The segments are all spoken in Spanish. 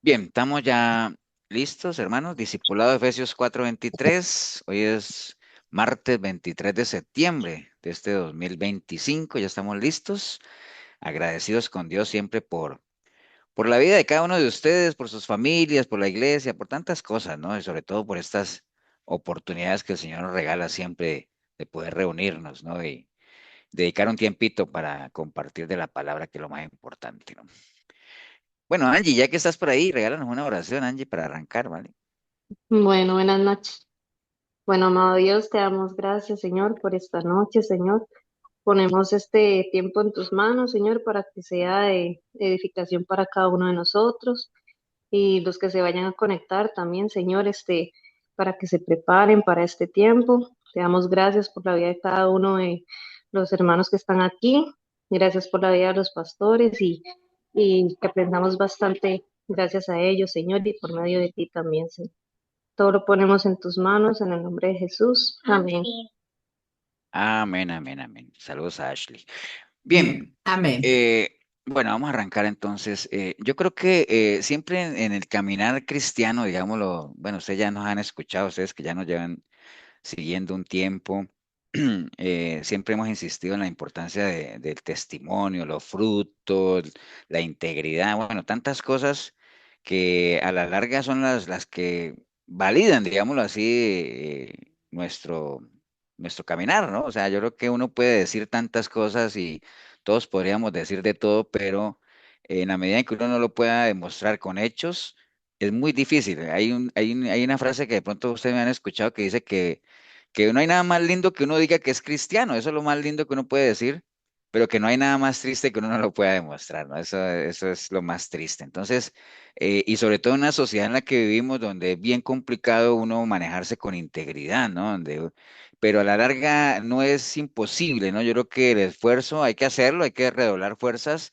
Bien, estamos ya listos, hermanos. Discipulado de Efesios 4:23. Hoy es martes 23 de septiembre de este 2025. Ya estamos listos. Agradecidos con Dios siempre por la vida de cada uno de ustedes, por sus familias, por la iglesia, por tantas cosas, ¿no? Y sobre todo por estas oportunidades que el Señor nos regala siempre de poder reunirnos, ¿no? Y dedicar un tiempito para compartir de la palabra, que es lo más importante, ¿no? Bueno, Angie, ya que estás por ahí, regálanos una oración, Angie, para arrancar, ¿vale? Bueno, buenas noches. Bueno, amado Dios, te damos gracias, Señor, por esta noche, Señor. Ponemos este tiempo en tus manos, Señor, para que sea de edificación para cada uno de nosotros y los que se vayan a conectar también, Señor, para que se preparen para este tiempo. Te damos gracias por la vida de cada uno de los hermanos que están aquí. Gracias por la vida de los pastores y que aprendamos bastante gracias a ellos, Señor, y por medio de ti también, Señor. Todo lo ponemos en tus manos, en el nombre de Jesús. Amén. Amén, amén, amén. Saludos a Ashley. Bien, Bien, amén. bueno, vamos a arrancar entonces. Yo creo que siempre en el caminar cristiano, digámoslo, bueno, ustedes ya nos han escuchado, ustedes que ya nos llevan siguiendo un tiempo, siempre hemos insistido en la importancia del testimonio, los frutos, la integridad, bueno, tantas cosas que a la larga son las que validan, digámoslo así, nuestro caminar, ¿no? O sea, yo creo que uno puede decir tantas cosas y todos podríamos decir de todo, pero en la medida en que uno no lo pueda demostrar con hechos, es muy difícil. Hay una frase que de pronto ustedes me han escuchado que dice que no hay nada más lindo que uno diga que es cristiano, eso es lo más lindo que uno puede decir, pero que no hay nada más triste que uno no lo pueda demostrar, ¿no? Eso es lo más triste. Entonces, y sobre todo en una sociedad en la que vivimos, donde es bien complicado uno manejarse con integridad, ¿no? Pero a la larga no es imposible, ¿no? Yo creo que el esfuerzo hay que hacerlo, hay que redoblar fuerzas,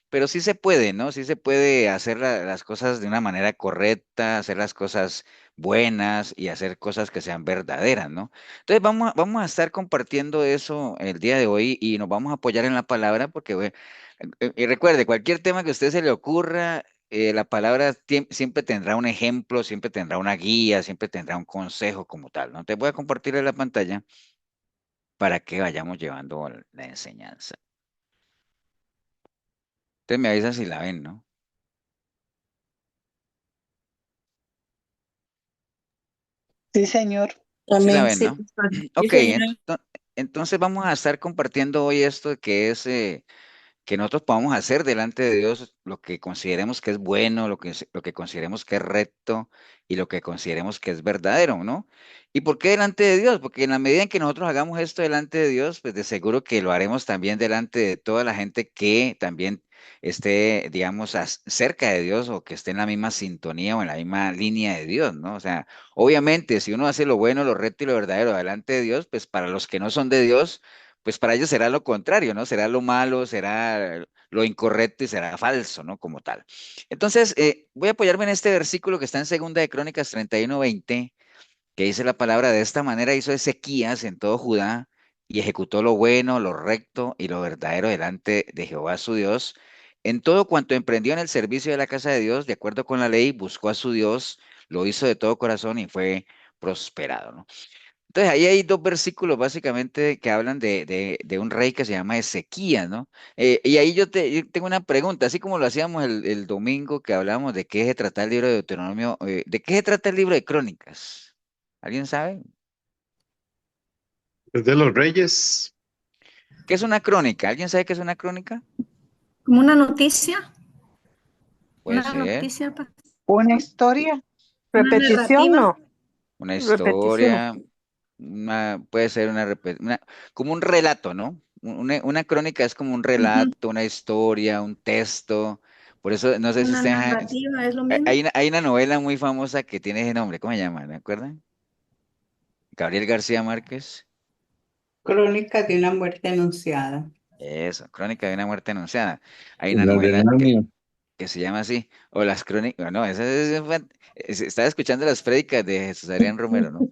pero sí se puede, ¿no? Sí se puede hacer las cosas de una manera correcta, hacer las cosas buenas y hacer cosas que sean verdaderas, ¿no? Entonces vamos a estar compartiendo eso el día de hoy y nos vamos a apoyar en la palabra porque, y recuerde, cualquier tema que a usted se le ocurra, la palabra siempre tendrá un ejemplo, siempre tendrá una guía, siempre tendrá un consejo como tal, ¿no? Te voy a compartir en la pantalla para que vayamos llevando la enseñanza. Entonces me avisa si la ven, ¿no? Sí, señor. Sí la Amén. ven, Sí, ¿no? sí, Ok, señor. entonces vamos a estar compartiendo hoy esto que es que nosotros podamos hacer delante de Dios lo que consideremos que es bueno, lo que consideremos que es recto y lo que consideremos que es verdadero, ¿no? ¿Y por qué delante de Dios? Porque en la medida en que nosotros hagamos esto delante de Dios, pues de seguro que lo haremos también delante de toda la gente que también esté, digamos, cerca de Dios o que esté en la misma sintonía o en la misma línea de Dios, ¿no? O sea, obviamente, si uno hace lo bueno, lo recto y lo verdadero delante de Dios, pues para los que no son de Dios, pues para ellos será lo contrario, ¿no? Será lo malo, será lo incorrecto y será falso, ¿no? Como tal. Entonces, voy a apoyarme en este versículo que está en Segunda de Crónicas 31:20, que dice la palabra: de esta manera hizo Ezequías en todo Judá y ejecutó lo bueno, lo recto y lo verdadero delante de Jehová su Dios. En todo cuanto emprendió en el servicio de la casa de Dios, de acuerdo con la ley, buscó a su Dios, lo hizo de todo corazón y fue prosperado, ¿no? Entonces, ahí hay dos versículos básicamente que hablan de un rey que se llama Ezequías, ¿no? Y ahí yo tengo una pregunta, así como lo hacíamos el domingo que hablábamos de qué se trata el libro de Deuteronomio, ¿de qué se trata el libro de Crónicas? ¿Alguien sabe? Es de los Reyes. ¿Qué es una crónica? ¿Alguien sabe qué es una crónica? Como Puede una ser noticia, Una historia. una Repetición, narrativa. no. una Repetición. historia, puede ser como un relato, ¿no? Una crónica es como un Ujú. relato, una historia, un texto. Por eso, no sé si Una ustedes. narrativa es lo mismo. Hay una novela muy famosa que tiene ese nombre, ¿cómo se llama? ¿Me acuerdan? Gabriel García Márquez. Crónica de una muerte anunciada. Eso, Crónica de una muerte anunciada. Hay una La de novela Narnia. que se llama así, o las crónicas, no, estaba escuchando las prédicas de Jesús Adrián Romero, ¿no?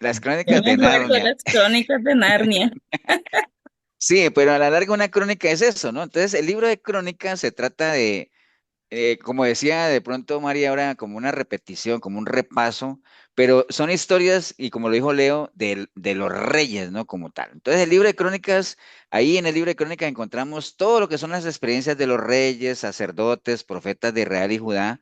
Las Yo crónicas me de acuerdo de Narnia. las crónicas de Narnia. Sí, pero a la larga una crónica es eso, ¿no? Entonces, el libro de crónicas se trata como decía de pronto María ahora, como una repetición, como un repaso, pero son historias, y como lo dijo Leo, de los reyes, ¿no? Como tal. Entonces, el libro de Crónicas, ahí en el libro de Crónicas encontramos todo lo que son las experiencias de los reyes, sacerdotes, profetas de Israel y Judá.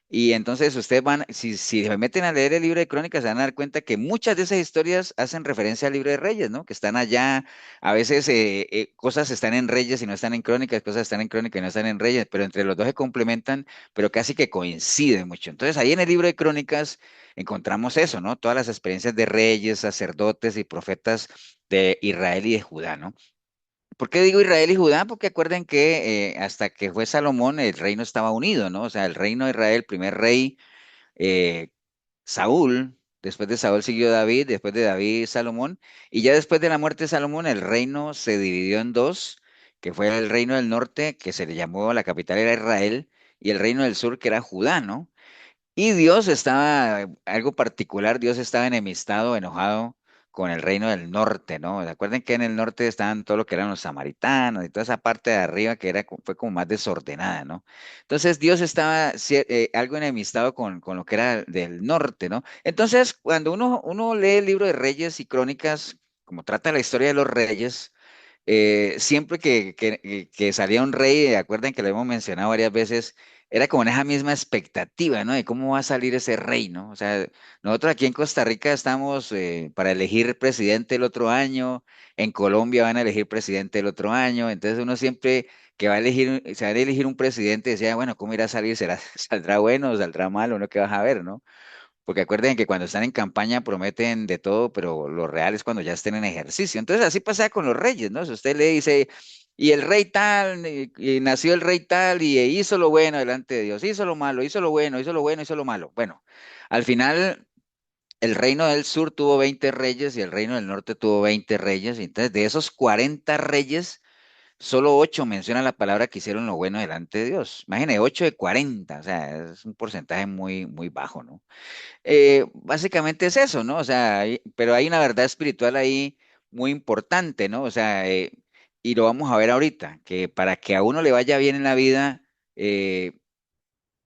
Y entonces ustedes van, si se meten a leer el libro de Crónicas, se van a dar cuenta que muchas de esas historias hacen referencia al libro de Reyes, ¿no? Que están allá. A veces cosas están en Reyes y no están en Crónicas, cosas están en Crónicas y no están en Reyes, pero entre los dos se complementan, pero casi que coinciden mucho. Entonces, ahí en el libro de Crónicas encontramos eso, ¿no? Todas las experiencias de reyes, sacerdotes y profetas de Israel y de Judá, ¿no? ¿Por qué digo Israel y Judá? Porque acuerden que hasta que fue Salomón, el reino estaba unido, ¿no? O sea, el reino de Israel, el primer rey, eh, Saúl, después de Saúl siguió David, después de David Salomón, y ya después de la muerte de Salomón el reino se dividió en dos, que fue el reino del norte, que se le llamó, la capital era Israel, y el reino del sur, que era Judá, ¿no? Y Dios estaba, algo particular, Dios estaba enemistado, enojado con el reino del norte, ¿no? Recuerden que en el norte estaban todo lo que eran los samaritanos y toda esa parte de arriba que era, fue como más desordenada, ¿no? Entonces Dios estaba algo enemistado con lo que era del norte, ¿no? Entonces, cuando uno lee el libro de Reyes y Crónicas, como trata la historia de los reyes, siempre que salía un rey, acuerdan que lo hemos mencionado varias veces, era como en esa misma expectativa, ¿no? De cómo va a salir ese rey, ¿no? O sea, nosotros aquí en Costa Rica estamos para elegir presidente el otro año, en Colombia van a elegir presidente el otro año, entonces uno siempre que va a elegir, se va a elegir un presidente decía, bueno, ¿cómo irá a salir? ¿Será, saldrá bueno o saldrá malo? ¿No? ¿Qué vas a ver, no? Porque acuerden que cuando están en campaña prometen de todo, pero lo real es cuando ya estén en ejercicio. Entonces así pasa con los reyes, ¿no? Si usted le dice, y el rey tal, y nació el rey tal, y hizo lo bueno delante de Dios, hizo lo malo, hizo lo bueno, hizo lo bueno, hizo lo malo. Bueno, al final el reino del sur tuvo 20 reyes y el reino del norte tuvo 20 reyes. Y entonces de esos 40 reyes, solo 8 mencionan la palabra que hicieron lo bueno delante de Dios. Imagine, 8 de 40, o sea, es un porcentaje muy, muy bajo, ¿no? Básicamente es eso, ¿no? O sea, pero hay una verdad espiritual ahí muy importante, ¿no? O sea, y lo vamos a ver ahorita, que para que a uno le vaya bien en la vida, eh,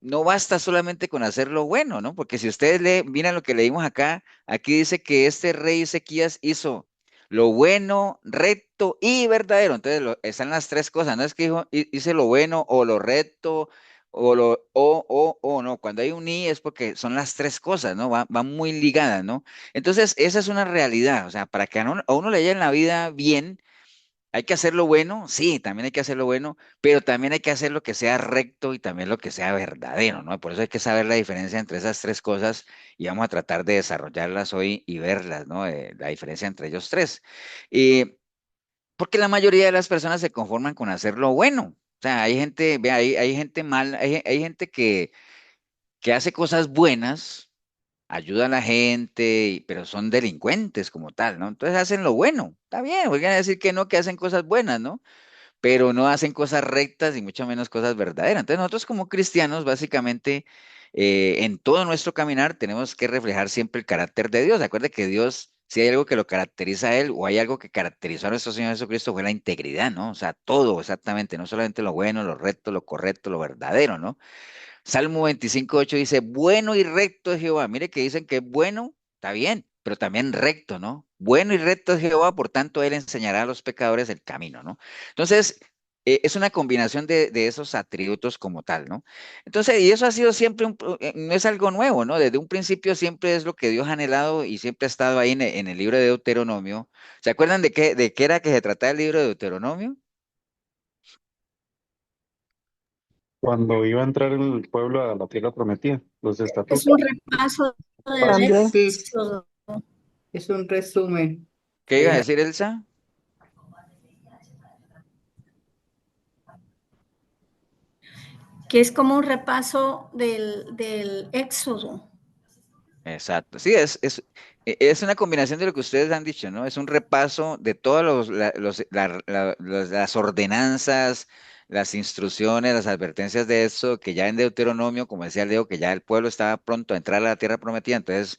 no basta solamente con hacer lo bueno, ¿no? Porque si ustedes miran lo que leímos acá, aquí dice que este rey Ezequías hizo lo bueno, recto y verdadero. Entonces están las tres cosas, no es que dijo, hice lo bueno o lo recto o no. Cuando hay un y es porque son las tres cosas, ¿no? Van muy ligadas, ¿no? Entonces, esa es una realidad. O sea, para que a uno le vaya en la vida bien, hay que hacer lo bueno, sí, también hay que hacer lo bueno, pero también hay que hacer lo que sea recto y también lo que sea verdadero, ¿no? Por eso hay que saber la diferencia entre esas tres cosas y vamos a tratar de desarrollarlas hoy y verlas, ¿no? La diferencia entre ellos tres. Y porque la mayoría de las personas se conforman con hacer lo bueno. O sea, hay gente, vea, hay gente mal, hay gente que hace cosas buenas, ayuda a la gente, pero son delincuentes como tal, ¿no? Entonces hacen lo bueno. Está bien, voy a decir que no, que hacen cosas buenas, ¿no? Pero no hacen cosas rectas y mucho menos cosas verdaderas. Entonces nosotros como cristianos, básicamente, en todo nuestro caminar tenemos que reflejar siempre el carácter de Dios. Acuerde que Dios, si hay algo que lo caracteriza a Él o hay algo que caracterizó a nuestro Señor Jesucristo, fue la integridad, ¿no? O sea, todo exactamente, no solamente lo bueno, lo recto, lo correcto, lo verdadero, ¿no? Salmo 25:8 dice, bueno y recto es Jehová. Mire que dicen que es bueno, está bien, pero también recto, ¿no? Bueno y recto es Jehová, por tanto, Él enseñará a los pecadores el camino, ¿no? Entonces, es una combinación de esos atributos como tal, ¿no? Entonces, y eso ha sido siempre, no es algo nuevo, ¿no? Desde un principio siempre es lo que Dios ha anhelado y siempre ha estado ahí en el libro de Deuteronomio. ¿Se acuerdan de qué era que se trataba el libro de Deuteronomio? Cuando iba a entrar el pueblo a la tierra prometida, los Es estatutos. un repaso del También. Sí, éxodo, es un resumen. ¿Qué iba a decir Elsa? que es como un repaso del éxodo. Exacto. Sí, es una combinación de lo que ustedes han dicho, ¿no? Es un repaso de todas las ordenanzas, las instrucciones, las advertencias de eso, que ya en Deuteronomio, como decía Leo, que ya el pueblo estaba pronto a entrar a la tierra prometida, entonces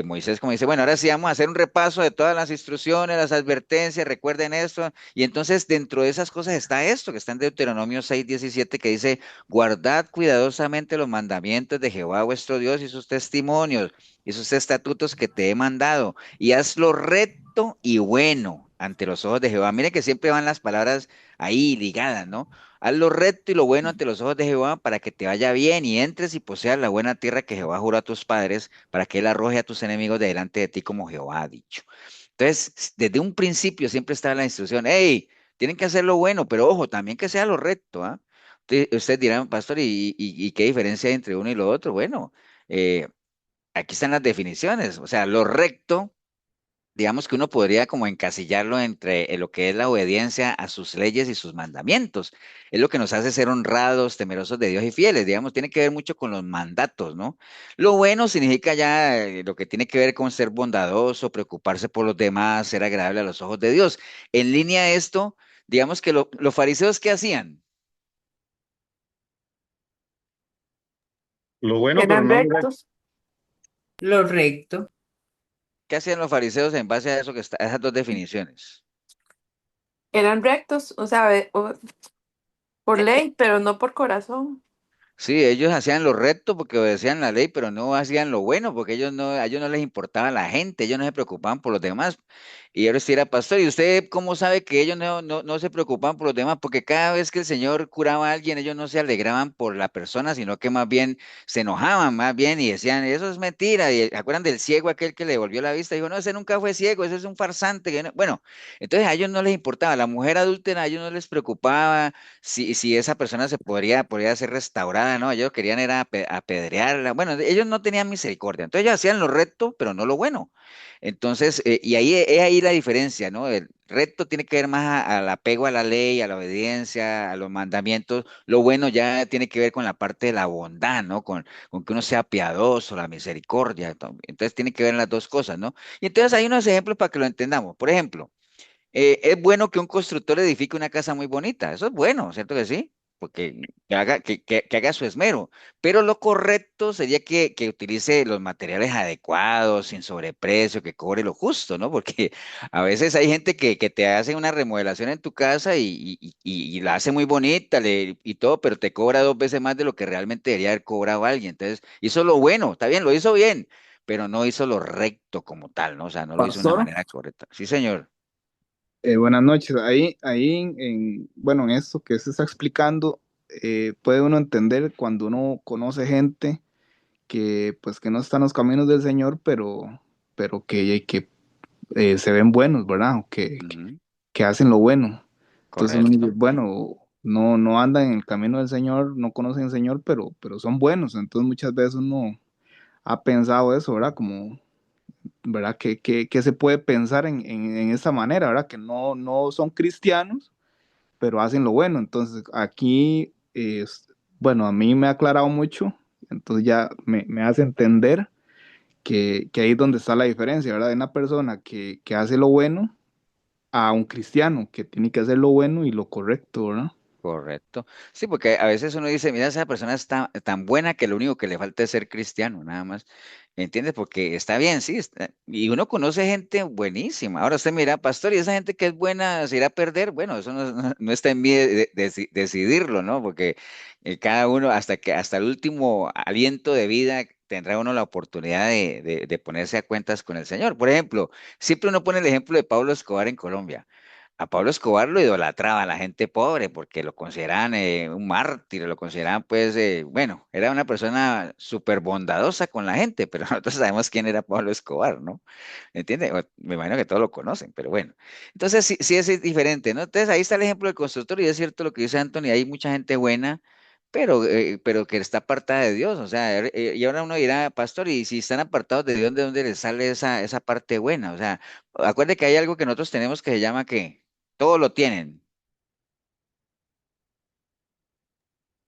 Moisés como dice, bueno, ahora sí vamos a hacer un repaso de todas las instrucciones, las advertencias, recuerden esto. Y entonces dentro de esas cosas está esto que está en Deuteronomio 6:17 que dice, guardad cuidadosamente los mandamientos de Jehová vuestro Dios y sus testimonios y sus estatutos que te he mandado y hazlo recto y bueno ante los ojos de Jehová. Miren que siempre van las palabras ahí ligadas, ¿no? Haz lo recto y lo bueno ante los ojos de Jehová para que te vaya bien y entres y poseas la buena tierra que Jehová juró a tus padres para que él arroje a tus enemigos de delante de ti como Jehová ha dicho. Entonces, desde un principio siempre está la instrucción, hey, tienen que hacer lo bueno, pero ojo, también que sea lo recto, ¿ah? Ustedes dirán, pastor, ¿y qué diferencia hay entre uno y lo otro? Bueno, eh, aquí están las definiciones, o sea, lo recto digamos que uno podría como encasillarlo entre lo que es la obediencia a sus leyes y sus mandamientos. Es lo que nos hace ser honrados, temerosos de Dios y fieles, digamos, tiene que ver mucho con los mandatos, ¿no? Lo bueno significa ya lo que tiene que ver con ser bondadoso, preocuparse por los demás, ser agradable a los ojos de Dios. En línea a esto, digamos que los fariseos, ¿qué hacían? Lo bueno, pero Eran no lo recto. rectos, Lo recto. ¿Qué hacían los fariseos en base a eso que está, a esas dos definiciones? eran rectos, o sea, por Eh, ley, pero no por corazón. Sí, ellos hacían lo recto porque obedecían la ley, pero no hacían lo bueno porque a ellos no les importaba la gente, ellos no se preocupaban por los demás. Y ahora sí era pastor, ¿y usted cómo sabe que ellos no se preocupaban por los demás? Porque cada vez que el Señor curaba a alguien, ellos no se alegraban por la persona, sino que más bien se enojaban, más bien, y decían, eso es mentira. Y ¿se acuerdan del ciego aquel que le devolvió la vista? Dijo, no, ese nunca fue ciego, ese es un farsante. Bueno, entonces a ellos no les importaba, la mujer adúltera a ellos no les preocupaba si esa persona podría ser restaurada, ¿no? Ellos querían era apedrearla. Bueno, ellos no tenían misericordia. Entonces ellos hacían lo recto, pero no lo bueno. Entonces, y ahí es ahí la diferencia, ¿no? El recto tiene que ver más al apego a la ley, a la obediencia, a los mandamientos. Lo bueno ya tiene que ver con la parte de la bondad, ¿no? Con que uno sea piadoso, la misericordia. Entonces tiene que ver en las dos cosas, ¿no? Y entonces hay unos ejemplos para que lo entendamos. Por ejemplo, es bueno que un constructor edifique una casa muy bonita, eso es bueno, ¿cierto que sí? Porque que haga su esmero, pero lo correcto sería que utilice los materiales adecuados, sin sobreprecio, que cobre lo justo, ¿no? Porque a veces hay gente que te hace una remodelación en tu casa y la hace muy bonita y todo, pero te cobra dos veces más de lo que realmente debería haber cobrado alguien. Entonces, hizo lo bueno, está bien, lo hizo bien, pero no hizo lo recto como tal, ¿no? O sea, no lo hizo de una Pastor, manera correcta. Sí, señor. buenas noches. Ahí bueno, en esto que se está explicando, puede uno entender cuando uno conoce gente que, pues, que no está en los caminos del Señor, pero que se ven buenos, ¿verdad? O Ujú. que hacen lo bueno. Entonces uno dice, Correcto, bueno, no andan en el camino del Señor, no conocen al Señor, pero son buenos. Entonces muchas veces uno ha pensado eso, ¿verdad? Como ¿verdad? Que se puede pensar en esta manera, ¿verdad? Que no son cristianos, pero hacen lo bueno. Entonces, aquí, bueno, a mí me ha aclarado mucho, entonces ya me hace entender que ahí es donde está la diferencia, ¿verdad? De una persona que hace lo bueno a un cristiano que tiene que hacer lo bueno y lo correcto, ¿verdad? correcto. Sí, porque a veces uno dice, mira, esa persona está tan buena que lo único que le falta es ser cristiano, nada más. ¿Entiendes? Porque está bien, sí, y uno conoce gente buenísima. Ahora usted mira, pastor, y esa gente que es buena se irá a perder. Bueno, eso no está en mí decidirlo, ¿no? Porque cada uno, hasta el último aliento de vida, tendrá uno la oportunidad de ponerse a cuentas con el Señor. Por ejemplo, siempre uno pone el ejemplo de Pablo Escobar en Colombia. A Pablo Escobar lo idolatraba la gente pobre porque lo consideraban un mártir, lo consideraban pues, bueno, era una persona súper bondadosa con la gente, pero nosotros sabemos quién era Pablo Escobar, ¿no? ¿Entiende? Me imagino que todos lo conocen, pero bueno. Entonces sí, sí es diferente, ¿no? Entonces ahí está el ejemplo del constructor y es cierto lo que dice Anthony, hay mucha gente buena, pero que está apartada de Dios, o sea, y ahora uno dirá, pastor, y si están apartados de Dios, ¿de dónde les sale esa parte buena? O sea, acuerde que hay algo que nosotros tenemos que se llama que todo lo tienen.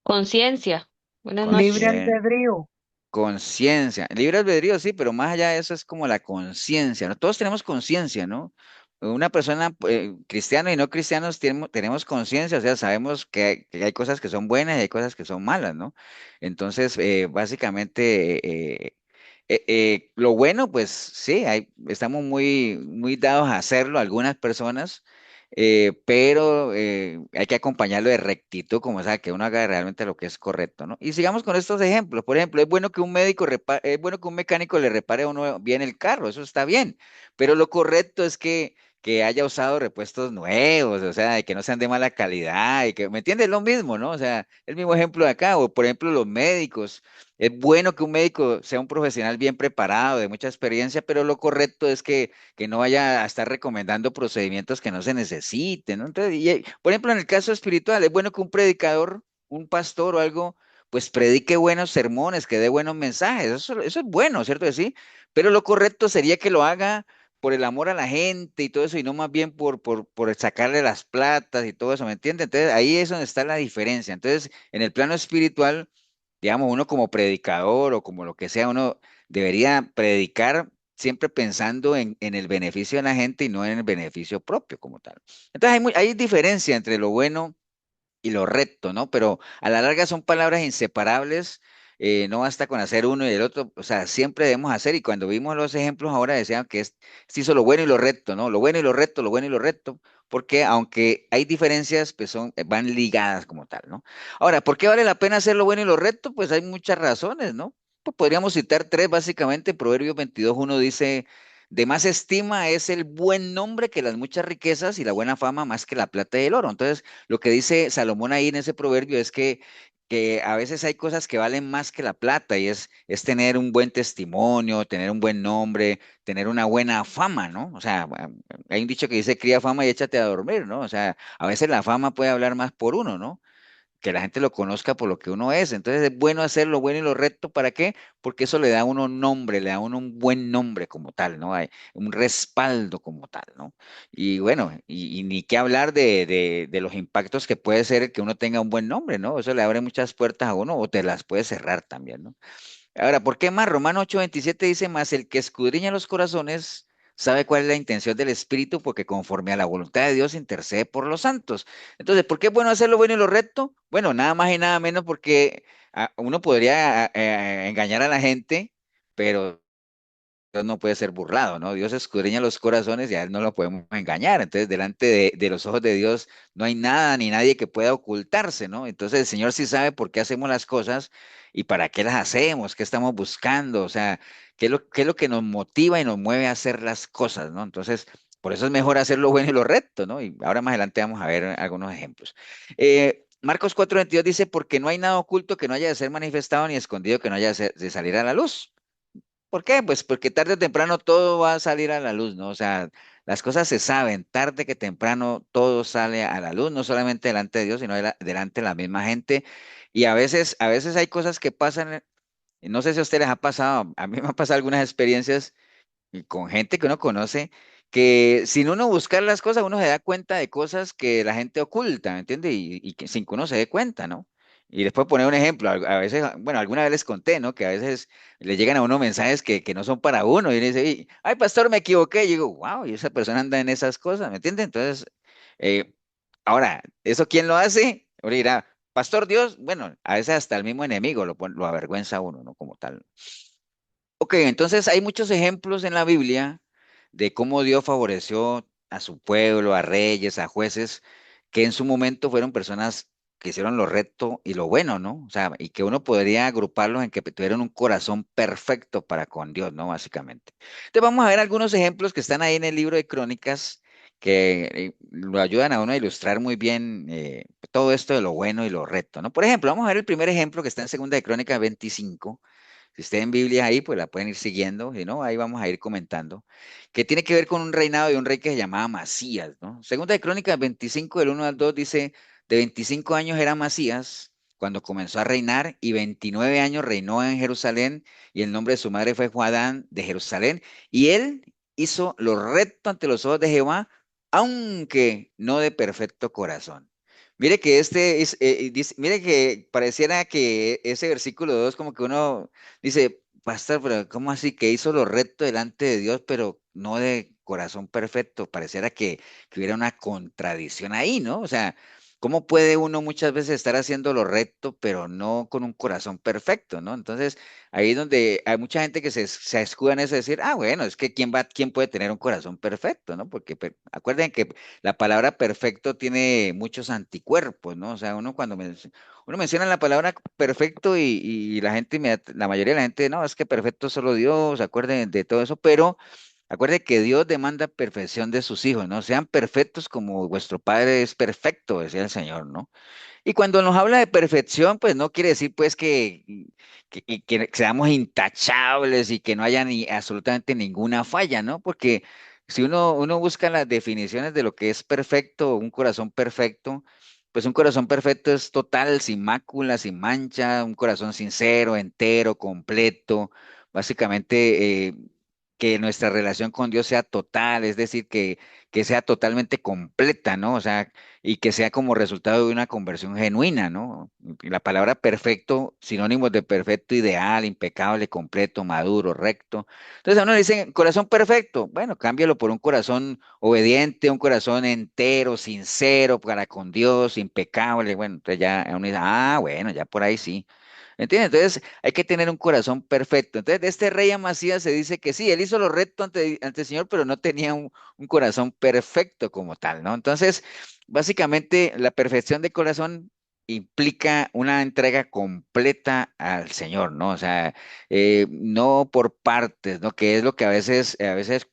Conciencia. Buenas Libre noches. Conciencia. albedrío. Conciencia. Libre albedrío, sí, pero más allá de eso es como la conciencia, ¿no? Todos tenemos conciencia, ¿no? Una persona cristiana y no cristianos tenemos conciencia, o sea, sabemos que hay cosas que son buenas y hay cosas que son malas, ¿no? Entonces, básicamente, Lo bueno, pues sí, estamos muy dados a hacerlo, algunas personas, pero hay que acompañarlo de rectitud, como sea, que uno haga realmente lo que es correcto, ¿no? Y sigamos con estos ejemplos. Por ejemplo, es bueno que un mecánico le repare a uno bien el carro, eso está bien, pero lo correcto es que haya usado repuestos nuevos, o sea, de que no sean de mala calidad, y que, ¿me entiendes? Lo mismo, ¿no? O sea, el mismo ejemplo de acá, o por ejemplo, los médicos. Es bueno que un médico sea un profesional bien preparado, de mucha experiencia, pero lo correcto es que no vaya a estar recomendando procedimientos que no se necesiten, ¿no? Entonces, por ejemplo, en el caso espiritual, es bueno que un predicador, un pastor o algo, pues predique buenos sermones, que dé buenos mensajes. Eso es bueno, ¿cierto que sí? Pero lo correcto sería que lo haga por el amor a la gente y todo eso, y no más bien por sacarle las platas y todo eso, ¿me entiende? Entonces, ahí es donde está la diferencia. Entonces, en el plano espiritual, digamos, uno como predicador o como lo que sea, uno debería predicar siempre pensando en el beneficio de la gente y no en el beneficio propio como tal. Entonces hay diferencia entre lo bueno y lo recto, ¿no? Pero a la larga son palabras inseparables, no basta con hacer uno y el otro, o sea, siempre debemos hacer, y cuando vimos los ejemplos ahora decían que se hizo lo bueno y lo recto, ¿no? Lo bueno y lo recto, lo bueno y lo recto, porque aunque hay diferencias, pues van ligadas como tal, ¿no? Ahora, ¿por qué vale la pena hacer lo bueno y lo recto? Pues hay muchas razones, ¿no? Pues podríamos citar tres, básicamente. Proverbios 22:1 dice: de más estima es el buen nombre que las muchas riquezas, y la buena fama más que la plata y el oro. Entonces, lo que dice Salomón ahí en ese proverbio es que a veces hay cosas que valen más que la plata, y es tener un buen testimonio, tener un buen nombre, tener una buena fama, ¿no? O sea, hay un dicho que dice: cría fama y échate a dormir, ¿no? O sea, a veces la fama puede hablar más por uno, ¿no? Que la gente lo conozca por lo que uno es. Entonces es bueno hacer lo bueno y lo recto. ¿Para qué? Porque eso le da a uno nombre, le da a uno un buen nombre como tal, ¿no? Hay un respaldo como tal, ¿no? Y bueno, y ni qué hablar de los impactos que puede ser que uno tenga un buen nombre, ¿no? Eso le abre muchas puertas a uno o te las puede cerrar también, ¿no? Ahora, ¿por qué más? Romano 8:27 dice: más el que escudriña los corazones sabe cuál es la intención del Espíritu, porque conforme a la voluntad de Dios intercede por los santos. Entonces, ¿por qué es bueno hacer lo bueno y lo recto? Bueno, nada más y nada menos porque uno podría engañar a la gente, pero Dios no puede ser burlado, ¿no? Dios escudriña los corazones y a Él no lo podemos engañar. Entonces, delante de los ojos de Dios no hay nada ni nadie que pueda ocultarse, ¿no? Entonces, el Señor sí sabe por qué hacemos las cosas y para qué las hacemos, qué estamos buscando, o sea, qué es lo que nos motiva y nos mueve a hacer las cosas, ¿no? Entonces, por eso es mejor hacer lo bueno y lo recto, ¿no? Y ahora más adelante vamos a ver algunos ejemplos. Marcos 4:22 dice: porque no hay nada oculto que no haya de ser manifestado, ni escondido que no haya de salir a la luz. ¿Por qué? Pues porque tarde o temprano todo va a salir a la luz, ¿no? O sea, las cosas se saben, tarde que temprano todo sale a la luz, no solamente delante de Dios, sino delante de la misma gente. Y a veces hay cosas que pasan, y no sé si a ustedes les ha pasado, a mí me han pasado algunas experiencias y con gente que uno conoce, que sin uno buscar las cosas, uno se da cuenta de cosas que la gente oculta, ¿me entiende? Y que sin que uno se dé cuenta, ¿no? Y después poner un ejemplo, a veces, bueno, alguna vez les conté, ¿no? Que a veces le llegan a uno mensajes que no son para uno, y uno dice: ay, pastor, me equivoqué. Y digo: wow, y esa persona anda en esas cosas, ¿me entiende? Entonces, eh, ahora, ¿eso quién lo hace? Uno dirá: pastor Dios. Bueno, a veces hasta el mismo enemigo lo avergüenza a uno, ¿no? Como tal. Ok, entonces hay muchos ejemplos en la Biblia de cómo Dios favoreció a su pueblo, a reyes, a jueces, que en su momento fueron personas que hicieron lo recto y lo bueno, ¿no? O sea, y que uno podría agruparlos en que tuvieron un corazón perfecto para con Dios, ¿no? Básicamente. Entonces vamos a ver algunos ejemplos que están ahí en el libro de Crónicas, que lo ayudan a uno a ilustrar muy bien todo esto de lo bueno y lo recto, ¿no? Por ejemplo, vamos a ver el primer ejemplo que está en Segunda de Crónicas 25. Si usted en Biblia ahí, pues la pueden ir siguiendo, si no, ahí vamos a ir comentando, que tiene que ver con un reinado de un rey que se llamaba Masías, ¿no? Segunda de Crónicas 25, del 1 al 2, dice: de 25 años era Masías cuando comenzó a reinar, y 29 años reinó en Jerusalén, y el nombre de su madre fue Joadán de Jerusalén, y él hizo lo recto ante los ojos de Jehová, aunque no de perfecto corazón. Mire que mire que pareciera que ese versículo 2 como que uno dice: pastor, pero ¿cómo así que hizo lo recto delante de Dios, pero no de corazón perfecto? Pareciera que hubiera una contradicción ahí, ¿no? O sea, ¿cómo puede uno muchas veces estar haciendo lo recto, pero no con un corazón perfecto, ¿no? Entonces, ahí es donde hay mucha gente que se escuda en eso de decir, ah, bueno, es que quién puede tener un corazón perfecto, ¿no? Porque acuerden que la palabra perfecto tiene muchos anticuerpos, ¿no? O sea, uno menciona la palabra perfecto y la gente, la mayoría de la gente, no, es que perfecto es solo Dios, acuerden de todo eso, pero acuerde que Dios demanda perfección de sus hijos, ¿no? Sean perfectos como vuestro Padre es perfecto, decía el Señor, ¿no? Y cuando nos habla de perfección, pues no quiere decir pues que seamos intachables y que no haya ni absolutamente ninguna falla, ¿no? Porque si uno busca las definiciones de lo que es perfecto, un corazón perfecto, pues un corazón perfecto es total, sin mácula, sin mancha, un corazón sincero, entero, completo, básicamente que nuestra relación con Dios sea total, es decir, que sea totalmente completa, ¿no? O sea, y que sea como resultado de una conversión genuina, ¿no? Y la palabra perfecto, sinónimos de perfecto, ideal, impecable, completo, maduro, recto. Entonces a uno le dicen corazón perfecto, bueno, cámbialo por un corazón obediente, un corazón entero, sincero para con Dios, impecable, bueno, entonces ya uno dice, ah, bueno, ya por ahí sí. ¿Entiendes? Entonces hay que tener un corazón perfecto. Entonces de este rey Amasías se dice que sí, él hizo lo recto ante el Señor, pero no tenía un corazón perfecto como tal, ¿no? Entonces, básicamente la perfección de corazón implica una entrega completa al Señor, ¿no? O sea, no por partes, ¿no? Que es lo que a veces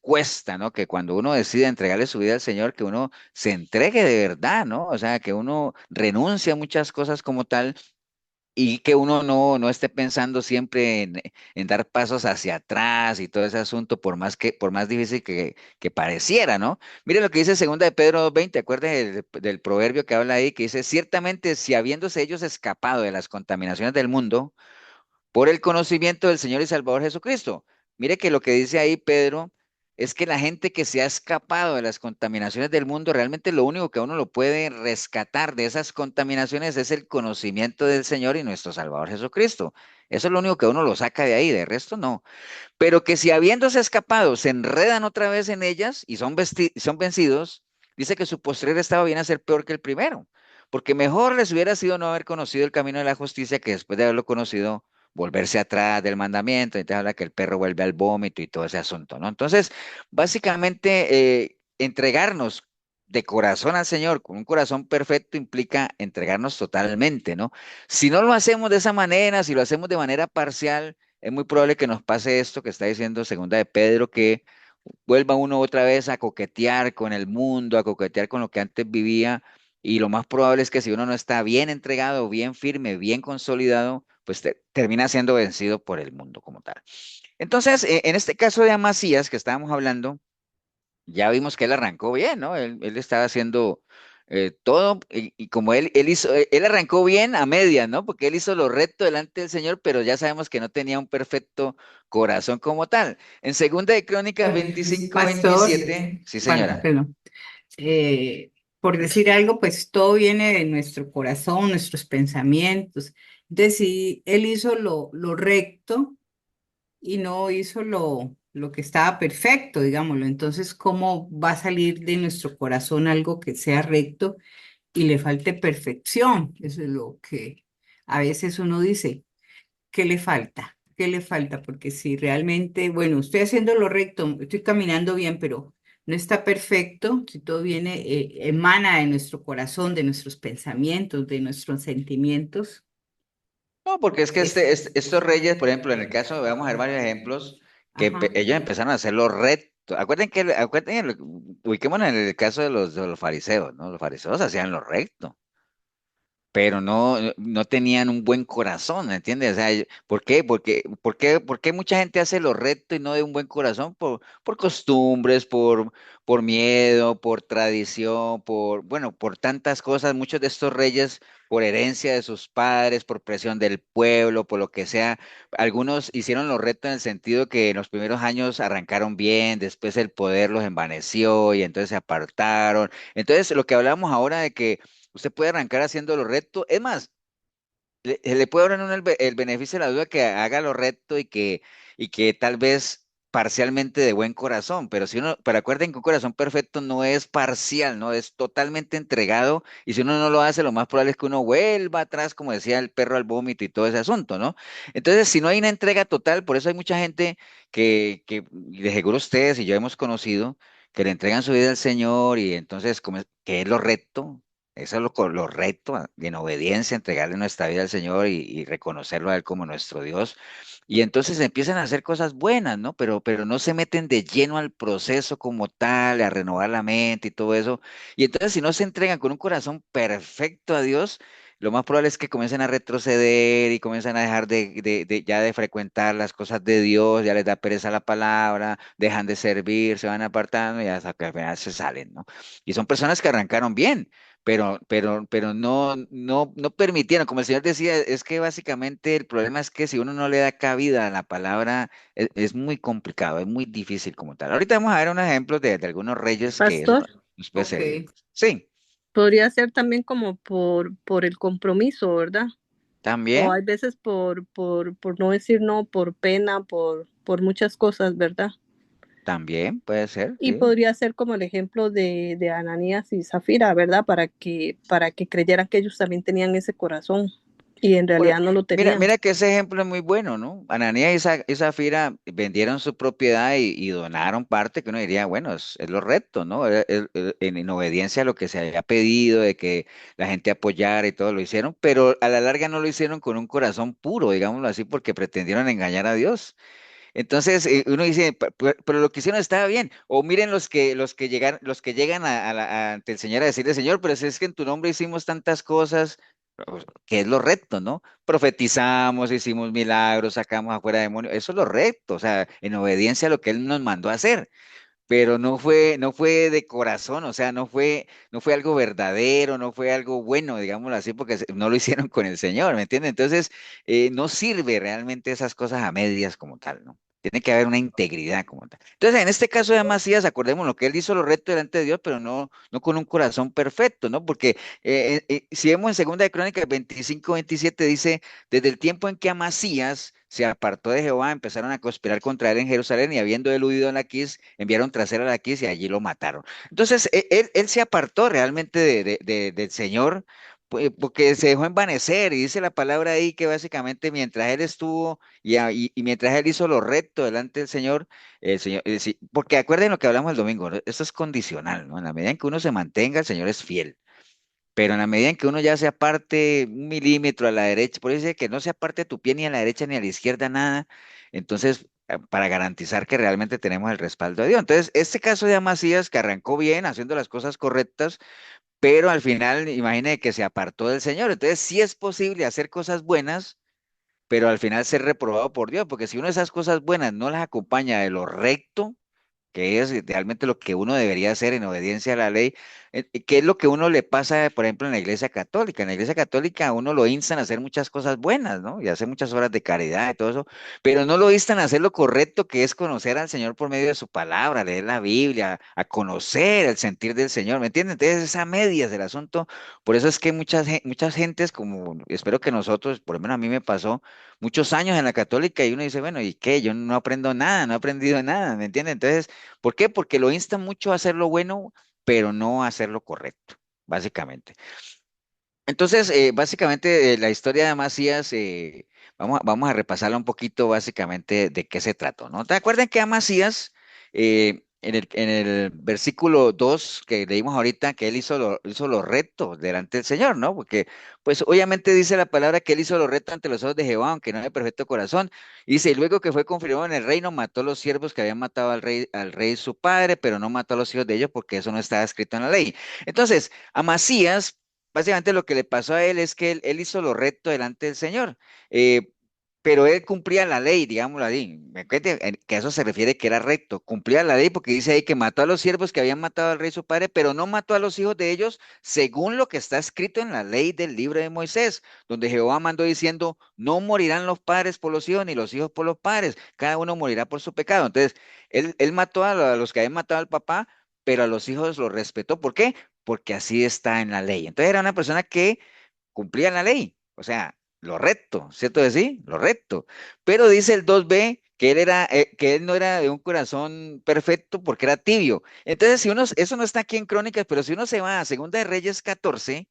cuesta, ¿no? Que cuando uno decide entregarle su vida al Señor, que uno se entregue de verdad, ¿no? O sea, que uno renuncia a muchas cosas como tal y que uno no esté pensando siempre en dar pasos hacia atrás y todo ese asunto, por más difícil que pareciera, ¿no? Mire lo que dice segunda de Pedro 2:20, acuérdense del proverbio que habla ahí, que dice, ciertamente si habiéndose ellos escapado de las contaminaciones del mundo, por el conocimiento del Señor y Salvador Jesucristo. Mire que lo que dice ahí Pedro es que la gente que se ha escapado de las contaminaciones del mundo, realmente lo único que a uno lo puede rescatar de esas contaminaciones es el conocimiento del Señor y nuestro Salvador Jesucristo. Eso es lo único que uno lo saca de ahí, de resto no. Pero que si habiéndose escapado se enredan otra vez en ellas y son vencidos, dice que su postrer estado viene a ser peor que el primero, porque mejor les hubiera sido no haber conocido el camino de la justicia que después de haberlo conocido, volverse atrás del mandamiento, entonces habla que el perro vuelve al vómito y todo ese asunto, ¿no? Entonces, básicamente, entregarnos de corazón al Señor, con un corazón perfecto, implica entregarnos totalmente, ¿no? Si no lo hacemos de esa manera, si lo hacemos de manera parcial, es muy probable que nos pase esto que está diciendo segunda de Pedro, que vuelva uno otra vez a coquetear con el mundo, a coquetear con lo que antes vivía, y lo más probable es que si uno no está bien entregado, bien firme, bien consolidado, pues termina siendo vencido por el mundo como tal. Entonces, en este caso de Amasías que estábamos hablando, ya vimos que él arrancó bien, ¿no? Él estaba haciendo todo y como él arrancó bien a medias, ¿no? Porque él hizo lo recto delante del Señor, pero ya sabemos que no tenía un perfecto corazón como tal. En Segunda de Crónicas 25, Pastor, 27, sí, señora. perdón, eh, por decir algo, pues todo viene de nuestro corazón, nuestros pensamientos. Entonces, si él hizo lo recto y no hizo lo que estaba perfecto, digámoslo, entonces, ¿cómo va a salir de nuestro corazón algo que sea recto y le falte perfección? Eso es lo que a veces uno dice. ¿Qué le falta? ¿Qué le falta? Porque si realmente, bueno, estoy haciendo lo recto, estoy caminando bien, pero no está perfecto, si todo viene, emana de nuestro corazón, de nuestros pensamientos, de nuestros sentimientos. No, porque es que estos reyes, por ejemplo, en el caso, vamos a ver varios ejemplos, que Ajá. ellos empezaron a hacerlo recto. Ubiquémonos en el caso de los fariseos, ¿no? Los fariseos hacían lo recto, pero no tenían un buen corazón, ¿me entiendes? O sea, ¿por qué? Porque mucha gente hace lo recto y no de un buen corazón por costumbres, por miedo, por tradición, bueno, por tantas cosas. Muchos de estos reyes, por herencia de sus padres, por presión del pueblo, por lo que sea, algunos hicieron lo recto en el sentido que en los primeros años arrancaron bien, después el poder los envaneció y entonces se apartaron. Entonces, lo que hablamos ahora de que usted puede arrancar haciendo lo recto. Es más, le puede dar a uno el beneficio de la duda que haga lo recto y que tal vez parcialmente de buen corazón, pero acuerden que un corazón perfecto no es parcial, no es totalmente entregado, y si uno no lo hace, lo más probable es que uno vuelva atrás, como decía el perro al vómito y todo ese asunto, ¿no? Entonces, si no hay una entrega total, por eso hay mucha gente y de seguro ustedes y yo hemos conocido, que le entregan su vida al Señor y entonces, que es lo recto. Eso es lo recto, en obediencia, entregarle nuestra vida al Señor y reconocerlo a Él como nuestro Dios. Y entonces empiezan a hacer cosas buenas, ¿no? Pero no se meten de lleno al proceso como tal, a renovar la mente y todo eso. Y entonces si no se entregan con un corazón perfecto a Dios, lo más probable es que comiencen a retroceder y comienzan a dejar ya de frecuentar las cosas de Dios, ya les da pereza la palabra, dejan de servir, se van apartando y hasta que al final se salen, ¿no? Y son personas que arrancaron bien, pero no permitieron, como el Señor decía, es que básicamente el problema es que si uno no le da cabida a la palabra, es muy complicado, es muy difícil como tal. Ahorita vamos a ver unos ejemplos de algunos reyes que eso Pastor, nos puede Ok, servir. Sí, podría ser también como por el compromiso, ¿verdad? O también, hay veces por no decir no, por pena, por muchas cosas, ¿verdad? también puede ser, Y sí. podría ser como el ejemplo de Ananías y Zafira, ¿verdad? Para que creyeran que ellos también tenían ese corazón y en Bueno, realidad no lo mira, tenían. mira que ese ejemplo es muy bueno, ¿no? Ananías y Zafira vendieron su propiedad y donaron parte que uno diría, bueno, es lo recto, ¿no? En obediencia a lo que se había pedido, de que la gente apoyara y todo lo hicieron, pero a la larga no lo hicieron con un corazón puro, digámoslo así, porque pretendieron engañar a Dios. Entonces uno dice, pero lo que hicieron estaba bien. O miren los que llegan ante el Señor a decirle, Señor, pero si es que en tu nombre hicimos tantas cosas, pues, que es lo recto, ¿no? Profetizamos, hicimos milagros, sacamos afuera demonios, eso es lo recto, o sea, en obediencia a lo que Él nos mandó a hacer. Pero no fue de corazón, o sea, no fue algo verdadero, no fue algo bueno, digámoslo así, porque no lo hicieron con el Señor, ¿me entiendes? Entonces, no sirve realmente esas cosas a medias como tal, ¿no? Tiene que haber una integridad como tal. Entonces, en este caso de Amasías, acordemos lo que él hizo lo recto delante de Dios, pero no con un corazón perfecto, ¿no? Porque si vemos en Segunda de Crónicas 25-27 dice, desde el tiempo en que Amasías se apartó de Jehová, empezaron a conspirar contra él en Jerusalén y habiendo él huido a Laquis, enviaron tras él a Laquis y allí lo mataron. Entonces, él se apartó realmente del Señor, porque se dejó envanecer y dice la palabra ahí que básicamente mientras él estuvo y mientras él hizo lo recto delante del Señor, sí, porque acuerden lo que hablamos el domingo, ¿no? Esto es condicional, ¿no? En la medida en que uno se mantenga, el Señor es fiel. Pero en la medida en que uno ya se aparte un milímetro a la derecha, por eso dice que no se aparte tu pie ni a la derecha ni a la izquierda, nada, entonces, para garantizar que realmente tenemos el respaldo de Dios. Entonces, este caso de Amasías, que arrancó bien, haciendo las cosas correctas, pero al final, imagine que se apartó del Señor. Entonces, sí es posible hacer cosas buenas, pero al final ser reprobado por Dios, porque si uno de esas cosas buenas no las acompaña de lo recto, que es realmente lo que uno debería hacer en obediencia a la ley, que es lo que uno le pasa, por ejemplo, en la Iglesia Católica. En la Iglesia Católica a uno lo instan a hacer muchas cosas buenas, ¿no? Y hacer muchas obras de caridad y todo eso, pero no lo instan a hacer lo correcto, que es conocer al Señor por medio de su palabra, leer la Biblia, a conocer el sentir del Señor, ¿me entienden? Entonces, esa medias del asunto, por eso es que muchas gentes, como espero que nosotros, por lo menos a mí me pasó, muchos años en la católica y uno dice, bueno, ¿y qué? Yo no aprendo nada, no he aprendido nada, ¿me entienden? Entonces, ¿por qué? Porque lo instan mucho a hacer lo bueno, pero no a hacer lo correcto, básicamente. Entonces, básicamente, la historia de Amasías, vamos a repasarla un poquito, básicamente, de qué se trató, ¿no? ¿Te acuerdan que Amasías, en el versículo 2 que leímos ahorita, que él hizo lo recto delante del Señor, ¿no? Porque, pues, obviamente dice la palabra que él hizo lo recto ante los ojos de Jehová, aunque no de perfecto corazón. Y dice, y luego que fue confirmado en el reino, mató a los siervos que habían matado al rey su padre, pero no mató a los hijos de ellos porque eso no estaba escrito en la ley. Entonces, Amasías, básicamente lo que le pasó a él es que él hizo lo recto delante del Señor, eh, pero él cumplía la ley, digámoslo así. Me acuerdo que a eso se refiere que era recto, cumplía la ley porque dice ahí que mató a los siervos que habían matado al rey su padre, pero no mató a los hijos de ellos según lo que está escrito en la ley del libro de Moisés, donde Jehová mandó diciendo, no morirán los padres por los hijos ni los hijos por los padres, cada uno morirá por su pecado. Entonces, él mató a los que habían matado al papá, pero a los hijos los respetó. ¿Por qué? Porque así está en la ley. Entonces era una persona que cumplía la ley, o sea, lo recto, ¿cierto de sí? Lo recto. Pero dice el 2b que él no era de un corazón perfecto porque era tibio. Entonces, si uno, eso no está aquí en Crónicas, pero si uno se va a Segunda de Reyes 14,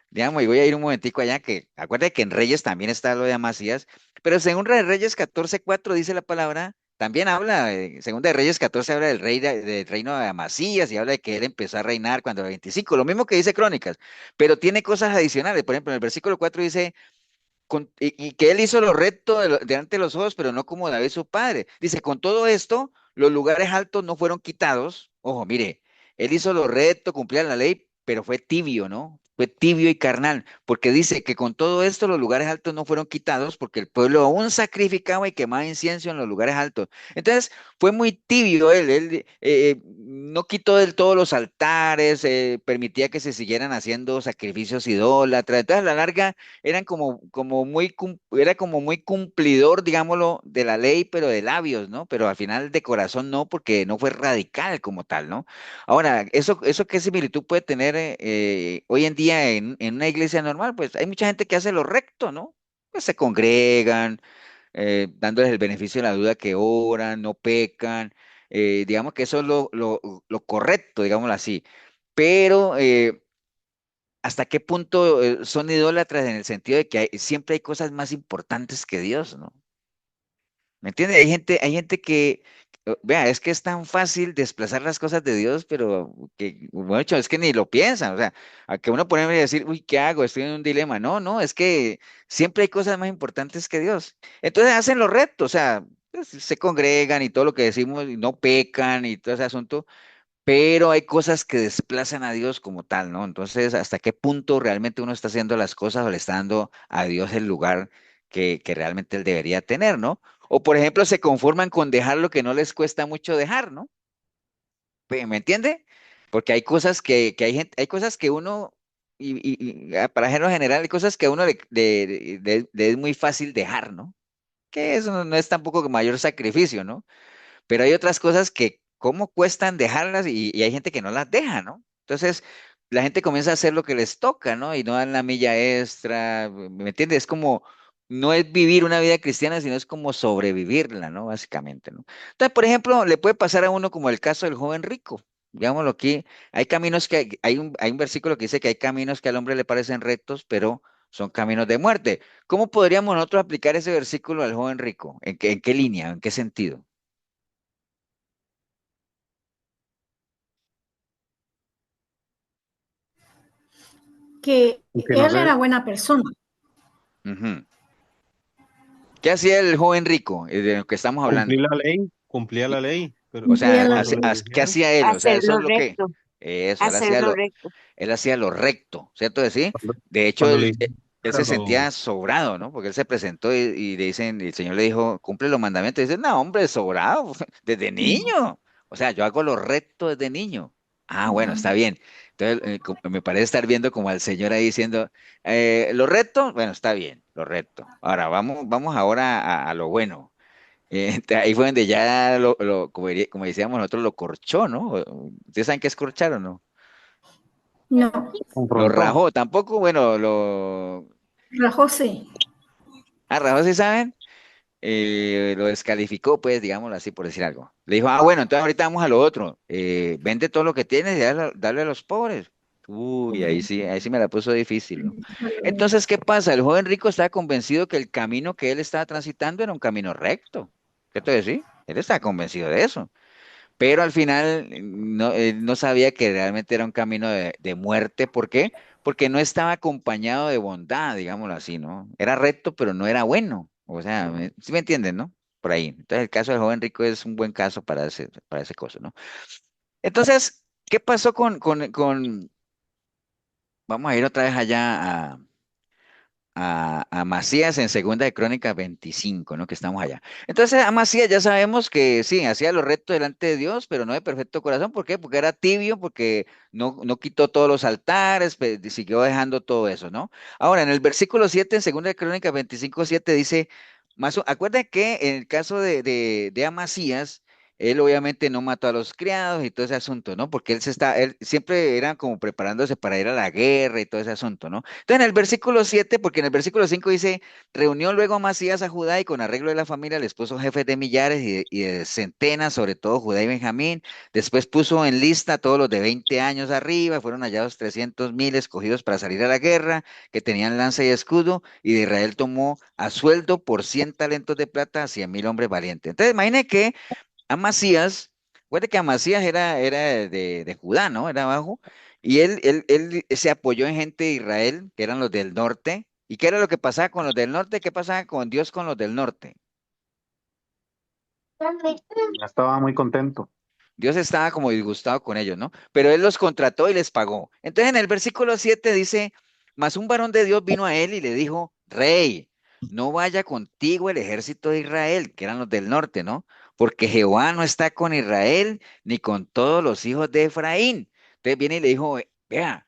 digamos, y voy a ir un momentico allá, que acuérdate que en Reyes también está lo de Amasías, pero Segunda de Reyes 14:4 dice la palabra, también habla, Segunda de Reyes 14 habla del rey del reino de Amasías y habla de que él empezó a reinar cuando era 25, lo mismo que dice Crónicas, pero tiene cosas adicionales. Por ejemplo, en el versículo 4 dice, y que él hizo lo recto delante de los ojos, pero no como David su padre. Dice, con todo esto, los lugares altos no fueron quitados. Ojo, mire, él hizo lo recto, cumplía la ley, pero fue tibio, ¿no? Fue tibio y carnal, porque dice que con todo esto los lugares altos no fueron quitados, porque el pueblo aún sacrificaba y quemaba incienso en los lugares altos. Entonces, fue muy tibio él no quitó del todo los altares, permitía que se siguieran haciendo sacrificios idólatras. Entonces, a la larga, era como muy cumplidor, digámoslo, de la ley, pero de labios, ¿no? Pero al final de corazón no, porque no fue radical como tal, ¿no? Ahora, ¿eso qué similitud puede tener hoy en día en una iglesia normal? Pues hay mucha gente que hace lo recto, ¿no? Pues se congregan, dándoles el beneficio de la duda que oran, no pecan, digamos que eso es lo correcto, digámoslo así. Pero ¿hasta qué punto son idólatras en el sentido de que siempre hay cosas más importantes que Dios, ¿no? ¿Me entiende? Hay gente que, vea, es que es tan fácil desplazar las cosas de Dios, pero que, bueno, es que ni lo piensan, o sea, a que uno pone y decir, uy, ¿qué hago? Estoy en un dilema. No, no, es que siempre hay cosas más importantes que Dios. Entonces hacen lo recto, o sea, pues, se congregan y todo lo que decimos, y no pecan y todo ese asunto, pero hay cosas que desplazan a Dios como tal, ¿no? Entonces, ¿hasta qué punto realmente uno está haciendo las cosas o le está dando a Dios el lugar que realmente él debería tener, ¿no? O, por ejemplo, se conforman con dejar lo que no les cuesta mucho dejar, ¿no? ¿Me entiende? Porque hay cosas que hay gente, hay cosas que uno, para ejemplo general, hay cosas que a uno le es muy fácil dejar, ¿no? Que eso no es tampoco mayor sacrificio, ¿no? Pero hay otras cosas que cómo cuestan dejarlas y hay gente que no las deja, ¿no? Entonces, la gente comienza a hacer lo que les toca, ¿no? Y no dan la milla extra, ¿me entiendes? Es como, no es vivir una vida cristiana, sino es como sobrevivirla, ¿no? Básicamente, ¿no? Entonces, por ejemplo, le puede pasar a uno como el caso del joven rico. Digámoslo aquí, hay caminos hay un versículo que dice que hay caminos que al hombre le parecen rectos, pero son caminos de muerte. ¿Cómo podríamos nosotros aplicar ese versículo al joven rico? ¿En qué línea? ¿En qué sentido? Que Que no él sé, era buena persona. Ujú. ¿Qué hacía el joven rico de lo que estamos hablando? cumplía la ley, pero O Cumplía sea, la cuando ley. le ¿qué dijeron, hacía él? O sea, eso Hacerlo es lo que, recto, eso, hacerlo recto. él hacía lo recto, ¿cierto? De sí. cuando, De hecho, cuando le él se dijeron, sentía sobrado, ¿no? Porque él se presentó y le dicen, y el Señor le dijo, cumple los mandamientos. Y dice, no, hombre, sobrado, desde niño. O sea, yo hago lo recto desde niño. Ah, bueno, está bien. Entonces, me parece estar viendo como al Señor ahí diciendo, lo recto, bueno, está bien, lo recto. Ahora, vamos ahora a lo bueno. Ahí fue donde ya como decíamos nosotros, lo corchó, ¿no? ¿Ustedes saben qué es corchar o no? No, Lo confrontó. rajó, tampoco, bueno, Rajó sí. rajó, ¿sí saben? Lo descalificó, pues, digámoslo así, por decir algo. Le dijo, bueno, entonces ahorita vamos a lo otro. Vende todo lo que tienes y dale a los pobres. Uy, ahí sí me la puso difícil, ¿no? Entonces, ¿qué pasa? El joven rico estaba convencido que el camino que él estaba transitando era un camino recto. ¿Qué te decía? Él estaba convencido de eso. Pero al final no, él no sabía que realmente era un camino de muerte. ¿Por qué? Porque no estaba acompañado de bondad, digámoslo así, ¿no? Era recto, pero no era bueno. O sea, ¿sí me entienden, no? Por ahí. Entonces, el caso del joven rico es un buen caso para ese caso, ¿no? Entonces, ¿qué pasó vamos a ir otra vez allá a Macías en Segunda de Crónicas 25, ¿no? Que estamos allá. Entonces, a Macías ya sabemos que sí, hacía lo recto delante de Dios, pero no de perfecto corazón. ¿Por qué? Porque era tibio, porque no quitó todos los altares, siguió dejando todo eso, ¿no? Ahora, en el versículo 7, en Segunda de Crónicas 25:7 dice, acuérdense que en el caso de Amasías, él obviamente no mató a los criados y todo ese asunto, ¿no? Porque él siempre era como preparándose para ir a la guerra y todo ese asunto, ¿no? Entonces en el versículo 7, porque en el versículo 5 dice, reunió luego Amasías a Judá y con arreglo de la familia les puso jefes de millares y de centenas, sobre todo Judá y Benjamín. Después puso en lista a todos los de 20 años arriba, fueron hallados 300.000 escogidos para salir a la guerra, que tenían lanza y escudo, y de Israel tomó a sueldo por 100 talentos de plata a 100.000 hombres valientes. Entonces imagine que Amasías, recuerde que Amasías era de Judá, ¿no? Era abajo, y él se apoyó en gente de Israel, que eran los del norte. ¿Y qué era lo que pasaba con los del norte? ¿Qué pasaba con Dios con los del norte? Ya estaba muy contento. Dios estaba como disgustado con ellos, ¿no? Pero él los contrató y les pagó. Entonces en el versículo 7 dice, mas un varón de Dios vino a él y le dijo, Rey, no vaya contigo el ejército de Israel, que eran los del norte, ¿no? Porque Jehová no está con Israel ni con todos los hijos de Efraín. Entonces viene y le dijo, vea,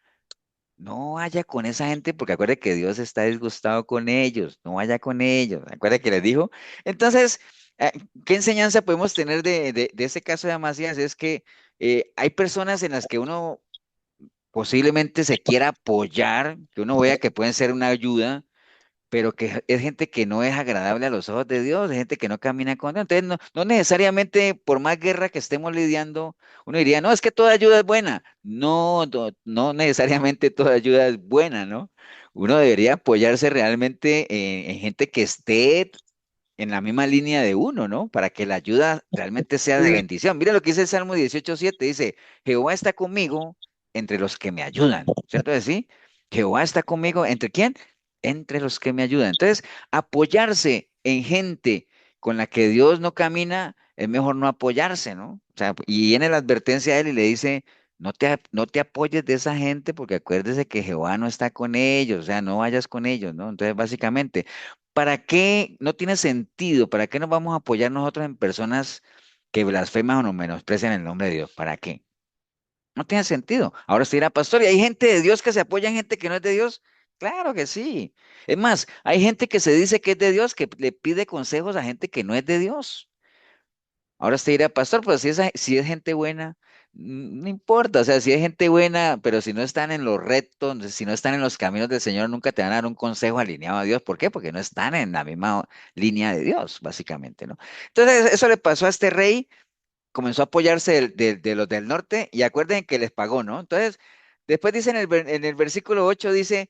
no vaya con esa gente porque acuerde que Dios está disgustado con ellos, no vaya con ellos. Acuerde que les dijo. Entonces, eh, ¿qué enseñanza podemos tener de ese caso de Amasías? Es que hay personas en las que uno posiblemente se quiera apoyar, que uno vea que pueden ser una ayuda, pero que es gente que no es agradable a los ojos de Dios, es gente que no camina con Dios. Entonces, no necesariamente por más guerra que estemos lidiando, uno diría, no, es que toda ayuda es buena. No, no, no necesariamente toda ayuda es buena, ¿no? Uno debería apoyarse realmente en gente que esté en la misma línea de uno, ¿no? Para que la ayuda realmente sea de bendición. Mira lo que dice el Salmo 18:7, dice, Jehová está conmigo entre los que me ayudan, ¿cierto? Es decir, Jehová está conmigo, ¿entre quién? Entre los que me ayudan. Entonces, apoyarse en gente con la que Dios no camina, es mejor no apoyarse, ¿no? O sea, y viene la advertencia a él y le dice, no te apoyes de esa gente porque acuérdese que Jehová no está con ellos, o sea, no vayas con ellos, ¿no? Entonces, básicamente, ¿para qué no tiene sentido? ¿Para qué nos vamos a apoyar nosotros en personas que blasfeman o nos menosprecian el nombre de Dios? ¿Para qué? No tiene sentido. Ahora usted dirá, pastor, ¿y hay gente de Dios que se apoya en gente que no es de Dios? Claro que sí. Es más, hay gente que se dice que es de Dios, que le pide consejos a gente que no es de Dios. Ahora usted dirá, pastor, pues si es gente buena, no importa, o sea, si es gente buena, pero si no están en los retos, si no están en los caminos del Señor, nunca te van a dar un consejo alineado a Dios. ¿Por qué? Porque no están en la misma línea de Dios, básicamente, ¿no? Entonces, eso le pasó a este rey, comenzó a apoyarse de los del norte y acuerden que les pagó, ¿no? Entonces, después dice en el versículo 8, dice,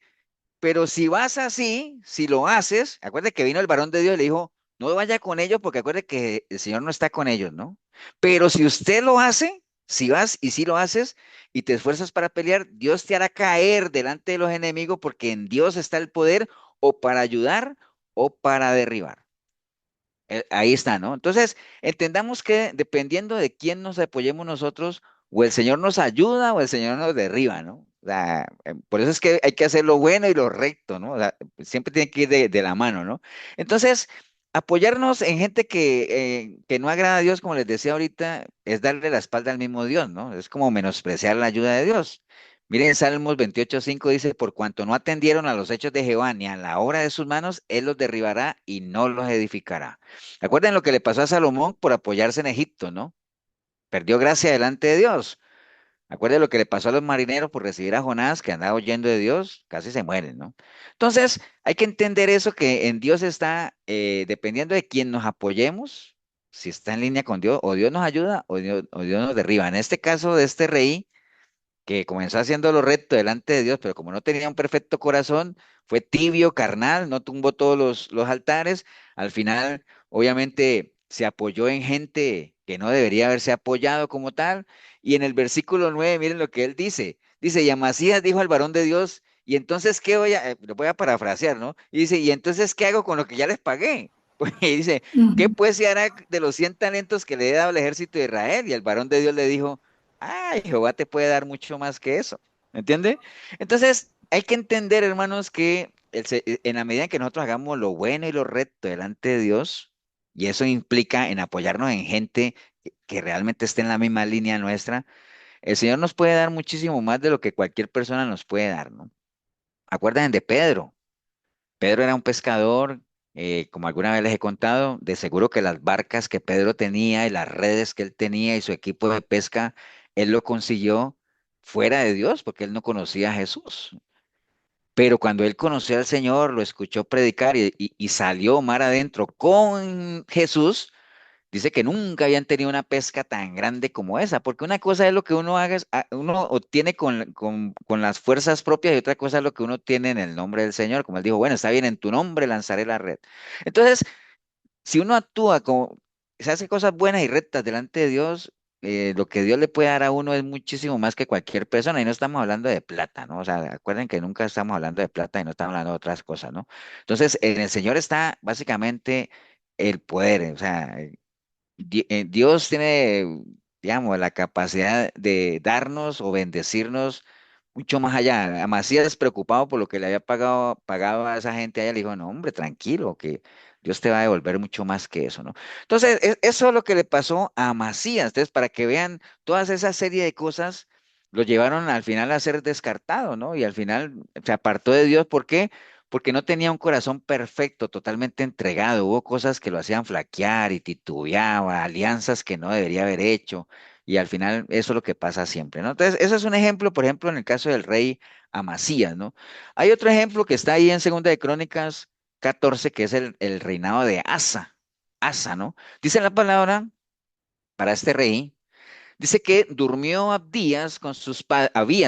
pero si vas así, si lo haces, acuérdate que vino el varón de Dios y le dijo, no vaya con ellos porque acuérdate que el Señor no está con ellos, ¿no? Pero si usted lo hace, si vas y si lo haces y te esfuerzas para pelear, Dios te hará caer delante de los enemigos porque en Dios está el poder o para ayudar o para derribar. Ahí está, ¿no? Entonces, entendamos que dependiendo de quién nos apoyemos nosotros, o el Señor nos ayuda o el Señor nos derriba, ¿no? O sea, por eso es que hay que hacer lo bueno y lo recto, ¿no? O sea, siempre tiene que ir de la mano, ¿no? Entonces, apoyarnos en gente que no agrada a Dios, como les decía ahorita, es darle la espalda al mismo Dios, ¿no? Es como menospreciar la ayuda de Dios. Miren, Salmos 28:5 dice, por cuanto no atendieron a los hechos de Jehová ni a la obra de sus manos, él los derribará y no los edificará. Recuerden lo que le pasó a Salomón por apoyarse en Egipto, ¿no? Perdió gracia delante de Dios. Acuérdense lo que le pasó a los marineros por recibir a Jonás, que andaba huyendo de Dios, casi se mueren, ¿no? Entonces, hay que entender eso, que en Dios está, dependiendo de quién nos apoyemos, si está en línea con Dios, o Dios nos ayuda o Dios nos derriba. En este caso de este rey, que comenzó haciendo lo recto delante de Dios, pero como no tenía un perfecto corazón, fue tibio, carnal, no tumbó todos los altares, al final obviamente se apoyó en gente que no debería haberse apoyado como tal, y en el versículo 9 miren lo que él dice, y Amasías dijo al varón de Dios, y entonces, lo voy a parafrasear, ¿no? Y dice, y entonces, ¿qué hago con lo que ya les pagué? Pues, y dice, ¿qué Ujú. pues se hará de los 100 talentos que le he dado al ejército de Israel? Y el varón de Dios le dijo, ay, Jehová te puede dar mucho más que eso. ¿Me entiende? Entonces, hay que entender, hermanos, que en la medida en que nosotros hagamos lo bueno y lo recto delante de Dios, y eso implica en apoyarnos en gente que realmente esté en la misma línea nuestra, el Señor nos puede dar muchísimo más de lo que cualquier persona nos puede dar, ¿no? Acuérdense de Pedro. Pedro era un pescador, como alguna vez les he contado, de seguro que las barcas que Pedro tenía y las redes que él tenía y su equipo de pesca, él lo consiguió fuera de Dios, porque él no conocía a Jesús. Pero cuando él conoció al Señor, lo escuchó predicar y salió mar adentro con Jesús, dice que nunca habían tenido una pesca tan grande como esa, porque una cosa es lo que uno haga, uno obtiene con las fuerzas propias y otra cosa es lo que uno tiene en el nombre del Señor. Como él dijo, bueno, está bien, en tu nombre lanzaré la red. Entonces, si uno actúa como, se hace cosas buenas y rectas delante de Dios, lo que Dios le puede dar a uno es muchísimo más que cualquier persona, y no estamos hablando de plata, ¿no? O sea, acuerden que nunca estamos hablando de plata y no estamos hablando de otras cosas, ¿no? Entonces, en el Señor está básicamente el poder, o sea, Dios tiene, digamos, la capacidad de darnos o bendecirnos mucho más allá. Amasías, preocupado por lo que le había pagado a esa gente allá, le dijo, no, hombre, tranquilo, que Dios te va a devolver mucho más que eso, ¿no? Entonces, eso es lo que le pasó a Amasías. Entonces, para que vean, todas esa serie de cosas lo llevaron al final a ser descartado, ¿no? Y al final se apartó de Dios. ¿Por qué? Porque no tenía un corazón perfecto, totalmente entregado. Hubo cosas que lo hacían flaquear y titubeaba, alianzas que no debería haber hecho. Y al final eso es lo que pasa siempre, ¿no? Entonces, eso es un ejemplo, por ejemplo, en el caso del rey Amasías, ¿no? Hay otro ejemplo que está ahí en Segunda de Crónicas 14, que es el reinado de Asa. Asa, ¿no? Dice la palabra para este rey. Dice que durmió Abías,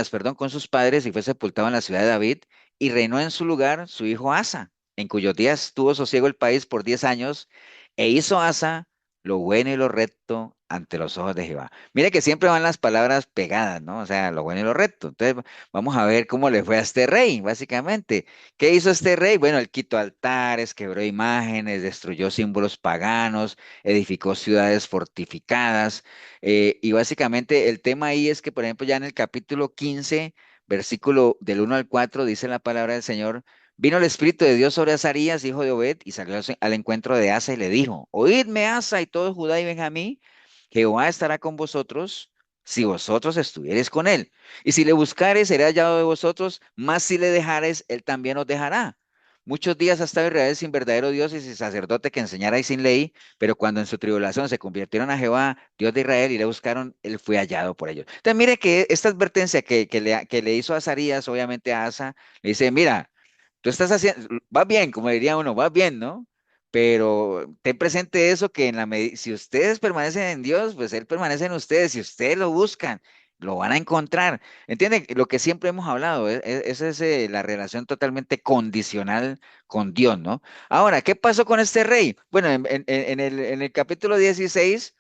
perdón, con sus padres y fue sepultado en la ciudad de David y reinó en su lugar su hijo Asa, en cuyos días tuvo sosiego el país por 10 años e hizo Asa lo bueno y lo recto ante los ojos de Jehová. Mire que siempre van las palabras pegadas, ¿no? O sea, lo bueno y lo recto. Entonces, vamos a ver cómo le fue a este rey, básicamente. ¿Qué hizo este rey? Bueno, él quitó altares, quebró imágenes, destruyó símbolos paganos, edificó ciudades fortificadas. Y básicamente el tema ahí es que, por ejemplo, ya en el capítulo 15, versículo del 1 al 4, dice la palabra del Señor, vino el Espíritu de Dios sobre Azarías, hijo de Obed, y salió al encuentro de Asa y le dijo, oídme Asa y todo Judá y Benjamín, Jehová estará con vosotros si vosotros estuviereis con él. Y si le buscareis, será hallado de vosotros, mas si le dejareis, él también os dejará. Muchos días ha estado Israel sin verdadero Dios y sin sacerdote que enseñara y sin ley, pero cuando en su tribulación se convirtieron a Jehová, Dios de Israel, y le buscaron, él fue hallado por ellos. Entonces, mire que esta advertencia que le hihizo a Azarías, obviamente a Asa, le dice, mira, tú estás haciendo, vas bien, como diría uno, vas bien, ¿no? Pero ten presente eso, que si ustedes permanecen en Dios, pues Él permanece en ustedes. Si ustedes lo buscan, lo van a encontrar. ¿Entienden? Lo que siempre hemos hablado, esa es la relación totalmente condicional con Dios, ¿no? Ahora, ¿qué pasó con este rey? Bueno, en el capítulo 16,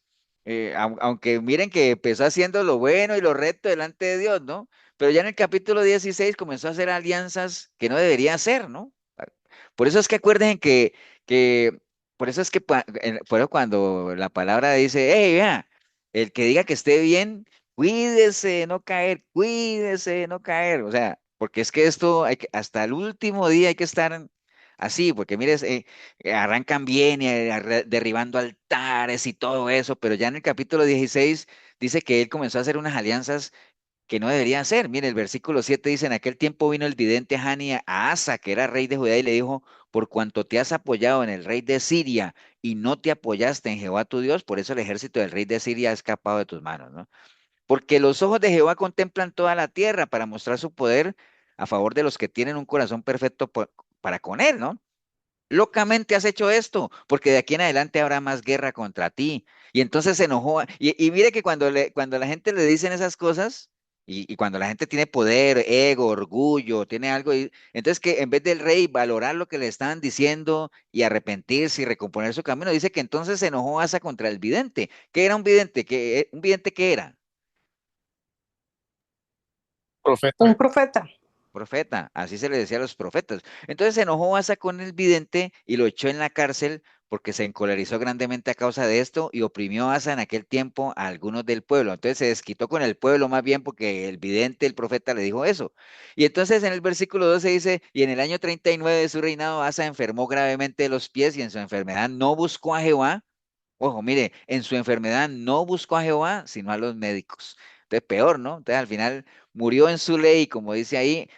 aunque miren que empezó haciendo lo bueno y lo recto delante de Dios, ¿no? Pero ya en el capítulo 16 comenzó a hacer alianzas que no debería hacer, ¿no? Por eso es que acuerden que por eso es que por eso cuando la palabra dice, hey, vea, el que diga que esté bien, cuídese de no caer, cuídese de no caer. O sea, porque es que esto hasta el último día hay que estar así, porque mires, arrancan bien y derribando altares y todo eso, pero ya en el capítulo 16 dice que él comenzó a hacer unas alianzas que no debería hacer. Mire, el versículo 7 dice, en aquel tiempo vino el vidente Hani a Asa, que era rey de Judá, y le dijo, por cuanto te has apoyado en el rey de Siria y no te apoyaste en Jehová tu Dios, por eso el ejército del rey de Siria ha escapado de tus manos, ¿no? Porque los ojos de Jehová contemplan toda la tierra para mostrar su poder a favor de los que tienen un corazón perfecto para con él, ¿no? Locamente has hecho esto, porque de aquí en adelante habrá más guerra contra ti. Y entonces se enojó. Y mire que cuando la gente le dicen esas cosas, y cuando la gente tiene poder, ego, orgullo, tiene algo, entonces que en vez del rey valorar lo que le estaban diciendo y arrepentirse y recomponer su camino, dice que entonces se enojó Asa contra el vidente. ¿Qué era un vidente? ¿Un vidente qué era? Profeta. Un profeta. Profeta, así se le decía a los profetas. Entonces se enojó Asa con el vidente y lo echó en la cárcel porque se encolerizó grandemente a causa de esto y oprimió Asa en aquel tiempo a algunos del pueblo. Entonces se desquitó con el pueblo más bien porque el vidente, el profeta, le dijo eso. Y entonces en el versículo 12 dice, y en el año 39 de su reinado Asa enfermó gravemente de los pies y en su enfermedad no buscó a Jehová. Ojo, mire, en su enfermedad no buscó a Jehová, sino a los médicos. Entonces, peor, ¿no? Entonces, al final murió en su ley, como dice ahí,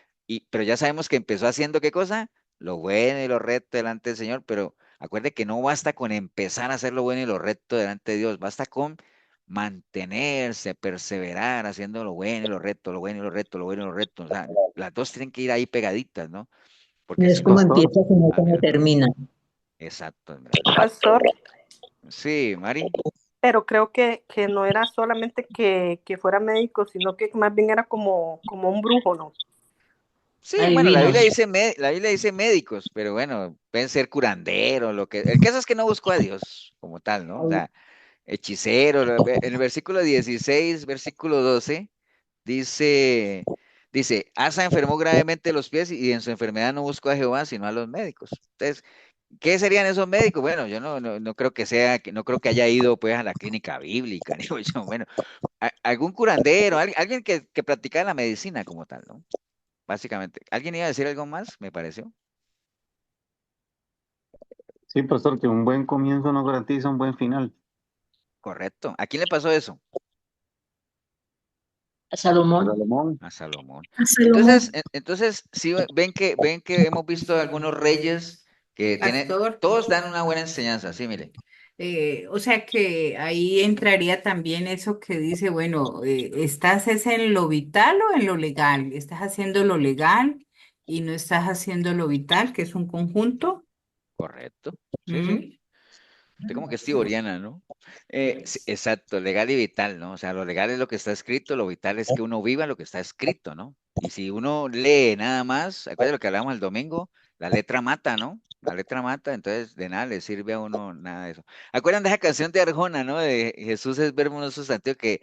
pero ya sabemos que empezó haciendo qué cosa, lo bueno y lo recto delante del Señor, pero Acuerde que no basta con empezar a hacer lo bueno y lo recto delante de Dios, basta con mantenerse, perseverar haciendo lo bueno y lo recto, lo bueno y lo recto, lo bueno y lo recto. O sea, las dos tienen que ir ahí pegaditas, ¿no? Porque Es si como no, Pastor, empieza, sino como ajá, termina. exacto. Mira. Pastor, Sí, Mari. pero creo que no era solamente que fuera médico, sino que más bien era como un brujo, ¿no? Sí, bueno, Adivino. La Biblia dice médicos, pero bueno, pueden ser curanderos, lo que, el caso es que no buscó a Dios como tal, ¿no? O sea, hechicero, en el versículo 16, versículo 12, dice, Asa enfermó gravemente los pies y en su enfermedad no buscó a Jehová, sino a los médicos. Entonces, ¿qué serían esos médicos? Bueno, yo no creo que sea, no creo que haya ido pues a la clínica bíblica, digo yo, bueno, algún curandero, alguien que practicara la medicina como tal, ¿no? Básicamente. ¿Alguien iba a decir algo más? Me pareció. sí, pastor, que un buen comienzo no garantiza un buen final. Correcto. ¿A quién le pasó eso? Salomón. Salomón. A Salomón. A Entonces, Salomón. entonces sí ven que hemos visto algunos reyes que tienen, Pastor. todos dan una buena enseñanza, sí, mire. O sea que ahí entraría también eso que dice, bueno, ¿estás es en lo vital o en lo legal? ¿Estás haciendo lo legal y no estás haciendo lo vital, que es un conjunto? Correcto. Sí, sí. ¿Mm? Usted como que es tiboriana, ¿no? Sí, exacto, legal y vital, ¿no? O sea, lo legal es lo que está escrito, lo vital es que uno viva lo que está escrito, ¿no? Y si uno lee nada más, acuérdate lo que hablamos el domingo, la letra mata, ¿no? La letra mata, entonces de nada le sirve a uno nada de eso. ¿Acuerdan de esa canción de Arjona, ¿no? De Jesús es verbo no sustantivo, que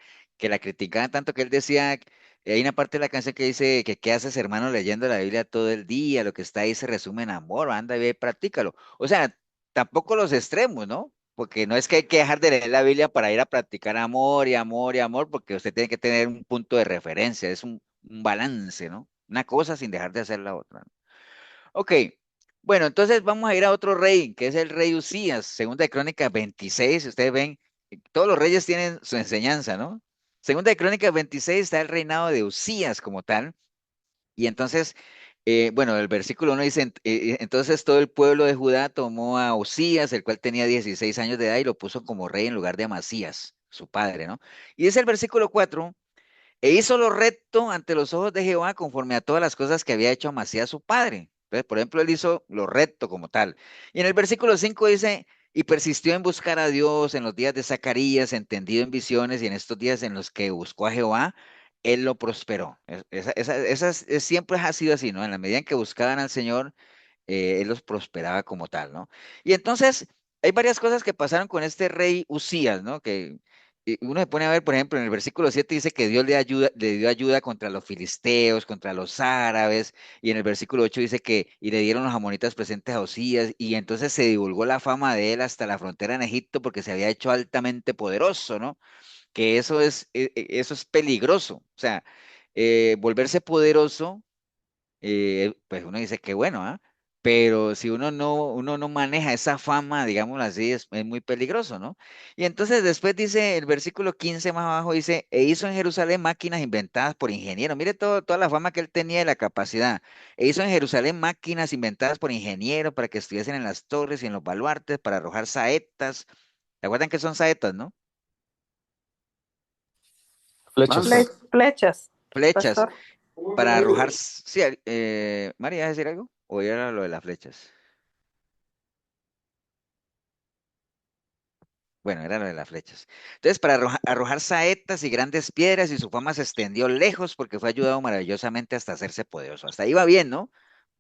la criticaban tanto que él decía, hay una parte de la canción que dice que qué haces, hermano, leyendo la Biblia todo el día, lo que está ahí se resume en amor, anda y ve, practícalo. O sea, tampoco los extremos, ¿no? Porque no es que hay que dejar de leer la Biblia para ir a practicar amor y amor y amor, porque usted tiene que tener un punto de referencia, es un balance, ¿no? Una cosa sin dejar de hacer la otra, ¿no? Ok, bueno, entonces vamos a ir a otro rey, que es el rey Usías, segunda de Crónicas 26, ustedes ven, todos los reyes tienen su enseñanza, ¿no? Segunda de Crónicas 26 está el reinado de Usías como tal, y entonces, bueno, el versículo 1 dice, entonces todo el pueblo de Judá tomó a Usías, el cual tenía 16 años de edad, y lo puso como rey en lugar de Amasías, su padre, ¿no? Y dice el versículo 4, e hizo lo recto ante los ojos de Jehová conforme a todas las cosas que había hecho Amasías su padre. Entonces, por ejemplo, él hizo lo recto como tal. Y en el versículo 5 dice, y persistió en buscar a Dios en los días de Zacarías, entendido en visiones, y en estos días en los que buscó a Jehová, él lo prosperó. Siempre ha sido así, ¿no? En la medida en que buscaban al Señor, él los prosperaba como tal, ¿no? Y entonces, hay varias cosas que pasaron con este rey Usías, ¿no? Que uno se pone a ver, por ejemplo, en el versículo 7 dice que Dios le dio ayuda contra los filisteos, contra los árabes, y en el versículo 8 dice que, y le dieron los amonitas presentes a Usías, y entonces se divulgó la fama de él hasta la frontera en Egipto porque se había hecho altamente poderoso, ¿no? Que eso es peligroso, o sea, volverse poderoso pues uno dice que bueno, ¿ah? Pero si uno no maneja esa fama, digámoslo así, es muy peligroso, ¿no? Y entonces después dice el versículo 15 más abajo, dice, e hizo en Jerusalén máquinas inventadas por ingenieros. Mire toda la fama que él tenía y la capacidad. E hizo en Jerusalén máquinas inventadas por ingenieros para que estuviesen en las torres y en los baluartes, para arrojar saetas. ¿Se acuerdan qué son saetas, no? Lanzas. Flechas. Flechas, Flechas, pastor. para arrojar... Sí, María, ¿vas a decir algo? ¿O era lo de las flechas? Bueno, era lo de las flechas. Entonces, para arrojar saetas y grandes piedras, y su fama se extendió lejos porque fue ayudado maravillosamente hasta hacerse poderoso. Hasta ahí va bien, ¿no?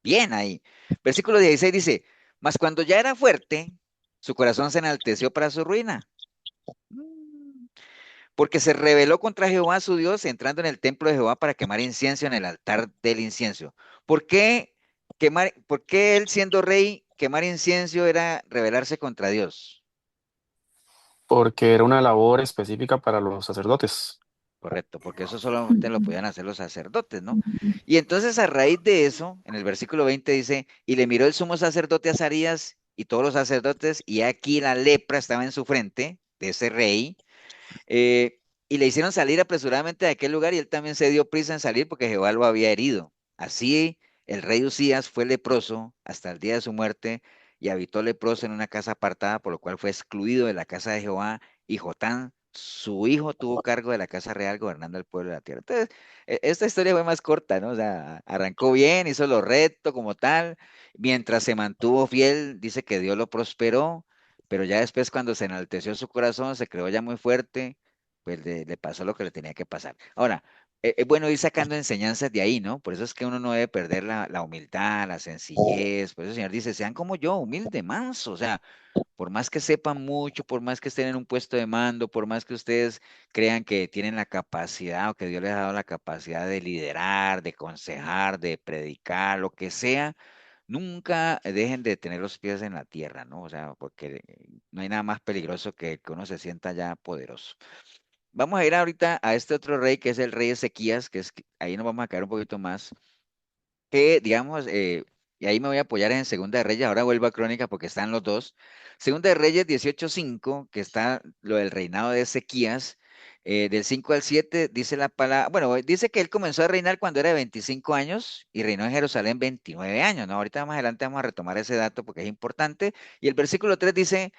Bien ahí. Versículo 16 dice, mas cuando ya era fuerte, su corazón se enalteció para su ruina. Mm. Porque se rebeló contra Jehová su Dios, entrando en el templo de Jehová para quemar incienso en el altar del incienso. ¿Por qué él siendo rey, quemar incienso era rebelarse contra Dios? Porque era una labor específica para los sacerdotes. Correcto, porque eso solamente lo podían hacer los sacerdotes, ¿no? Y entonces a raíz de eso, en el versículo 20 dice, y le miró el sumo sacerdote Azarías y todos los sacerdotes, y aquí la lepra estaba en su frente de ese rey, y le hicieron salir apresuradamente de aquel lugar, y él también se dio prisa en salir porque Jehová lo había herido. Así el rey Usías fue leproso hasta el día de su muerte, y habitó leproso en una casa apartada, por lo cual fue excluido de la casa de Jehová, y Jotán, su hijo, tuvo cargo de la casa real, gobernando el pueblo de la tierra. Entonces, esta historia fue más corta, ¿no? O sea, arrancó bien, hizo lo recto como tal, mientras se mantuvo fiel, dice que Dios lo prosperó, pero ya después cuando se enalteció su corazón, se creó ya muy fuerte, pues le pasó lo que le tenía que pasar. Ahora, es bueno ir sacando enseñanzas de ahí, ¿no? Por eso es que uno no debe perder la humildad, la sencillez. Por eso el Señor dice, sean como yo, humilde, manso. O sea, por más que sepan mucho, por más que estén en un puesto de mando, por más que ustedes crean que tienen la capacidad o que Dios les ha dado la capacidad de liderar, de aconsejar, de predicar, lo que sea, nunca dejen de tener los pies en la tierra, ¿no? O sea, porque no hay nada más peligroso que uno se sienta ya poderoso. Vamos a ir ahorita a este otro rey que es el rey Ezequías, ahí nos vamos a quedar un poquito más, que digamos, y ahí me voy a apoyar en Segunda de Reyes, ahora vuelvo a Crónica porque están los dos. Segunda de Reyes 18:5, que está lo del reinado de Ezequías, del 5 al 7 dice la palabra, bueno, dice que él comenzó a reinar cuando era de 25 años y reinó en Jerusalén 29 años, ¿no? Ahorita más adelante vamos a retomar ese dato porque es importante. Y el versículo 3 dice,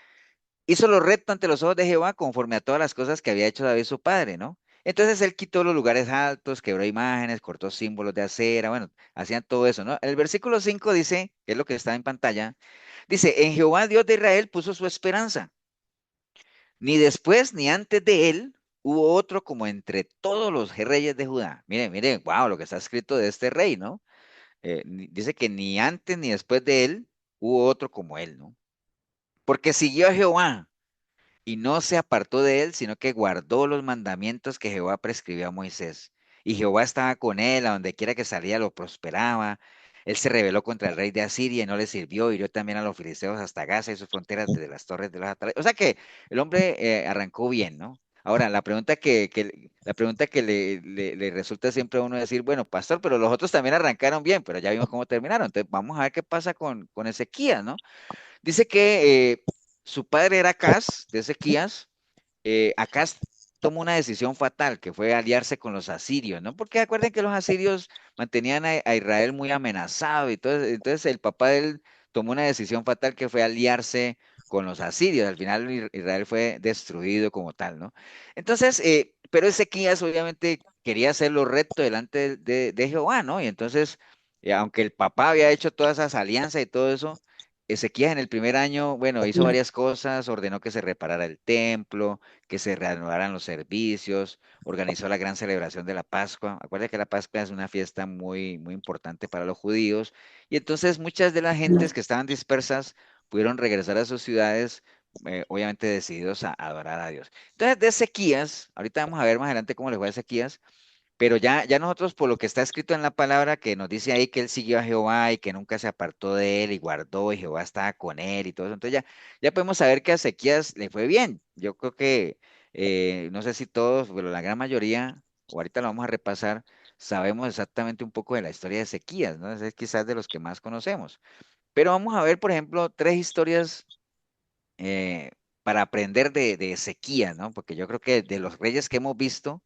hizo lo recto ante los ojos de Jehová conforme a todas las cosas que había hecho David su padre, ¿no? Entonces él quitó los lugares altos, quebró imágenes, cortó símbolos de acera, bueno, hacían todo eso, ¿no? El versículo 5 dice, que es lo que está en pantalla, dice, en Jehová Dios de Israel puso su esperanza, ni después ni antes de él hubo otro como entre todos los reyes de Judá. Miren, miren, wow, lo que está escrito de este rey, ¿no? Dice que ni antes ni después de él hubo otro como él, ¿no? Porque siguió a Jehová y no se apartó de él, sino que guardó los mandamientos que Jehová prescribió a Moisés. Y Jehová estaba con él, a donde quiera que salía lo prosperaba. Él se rebeló contra el rey de Asiria y no le sirvió, hirió también a los filisteos hasta Gaza y sus fronteras desde las torres de los atalayas. O sea que el hombre arrancó bien, ¿no? Ahora, la pregunta que le resulta siempre a uno decir, bueno, pastor, pero los otros también arrancaron bien, pero ya vimos cómo terminaron. Entonces, vamos a ver qué pasa con Ezequías, ¿no? Dice que su padre era Acaz, de Ezequías. Acaz tomó una decisión fatal, que fue aliarse con los asirios, ¿no? Porque acuerden que los asirios mantenían a Israel muy amenazado, y entonces el papá de él tomó una decisión fatal que fue aliarse con los asirios. Al final Israel fue destruido como tal, ¿no? Entonces, pero Ezequías obviamente quería hacerlo recto delante de Jehová, ¿no? Y entonces, aunque el papá había hecho todas esas alianzas y todo eso, Ezequías en el primer año, bueno, hizo varias cosas, ordenó que se reparara el templo, que se reanudaran los servicios, organizó la gran celebración de la Pascua. Acuérdate que la Pascua es una fiesta muy, muy importante para los judíos. Y entonces muchas de las gentes que estaban dispersas pudieron regresar a sus ciudades, obviamente decididos a adorar a Dios. Entonces, de Ezequías, ahorita vamos a ver más adelante cómo le fue a Ezequías, pero ya nosotros, por lo que está escrito en la palabra, que nos dice ahí que él siguió a Jehová y que nunca se apartó de él y guardó y Jehová estaba con él y todo eso. Entonces ya podemos saber que a Ezequías le fue bien. Yo creo que, no sé si todos, pero la gran mayoría, o ahorita lo vamos a repasar, sabemos exactamente un poco de la historia de Ezequías, ¿no? Es quizás de los que más conocemos. Pero vamos a ver, por ejemplo, tres historias eh, para aprender de Ezequías, ¿no? Porque yo creo que de los reyes que hemos visto,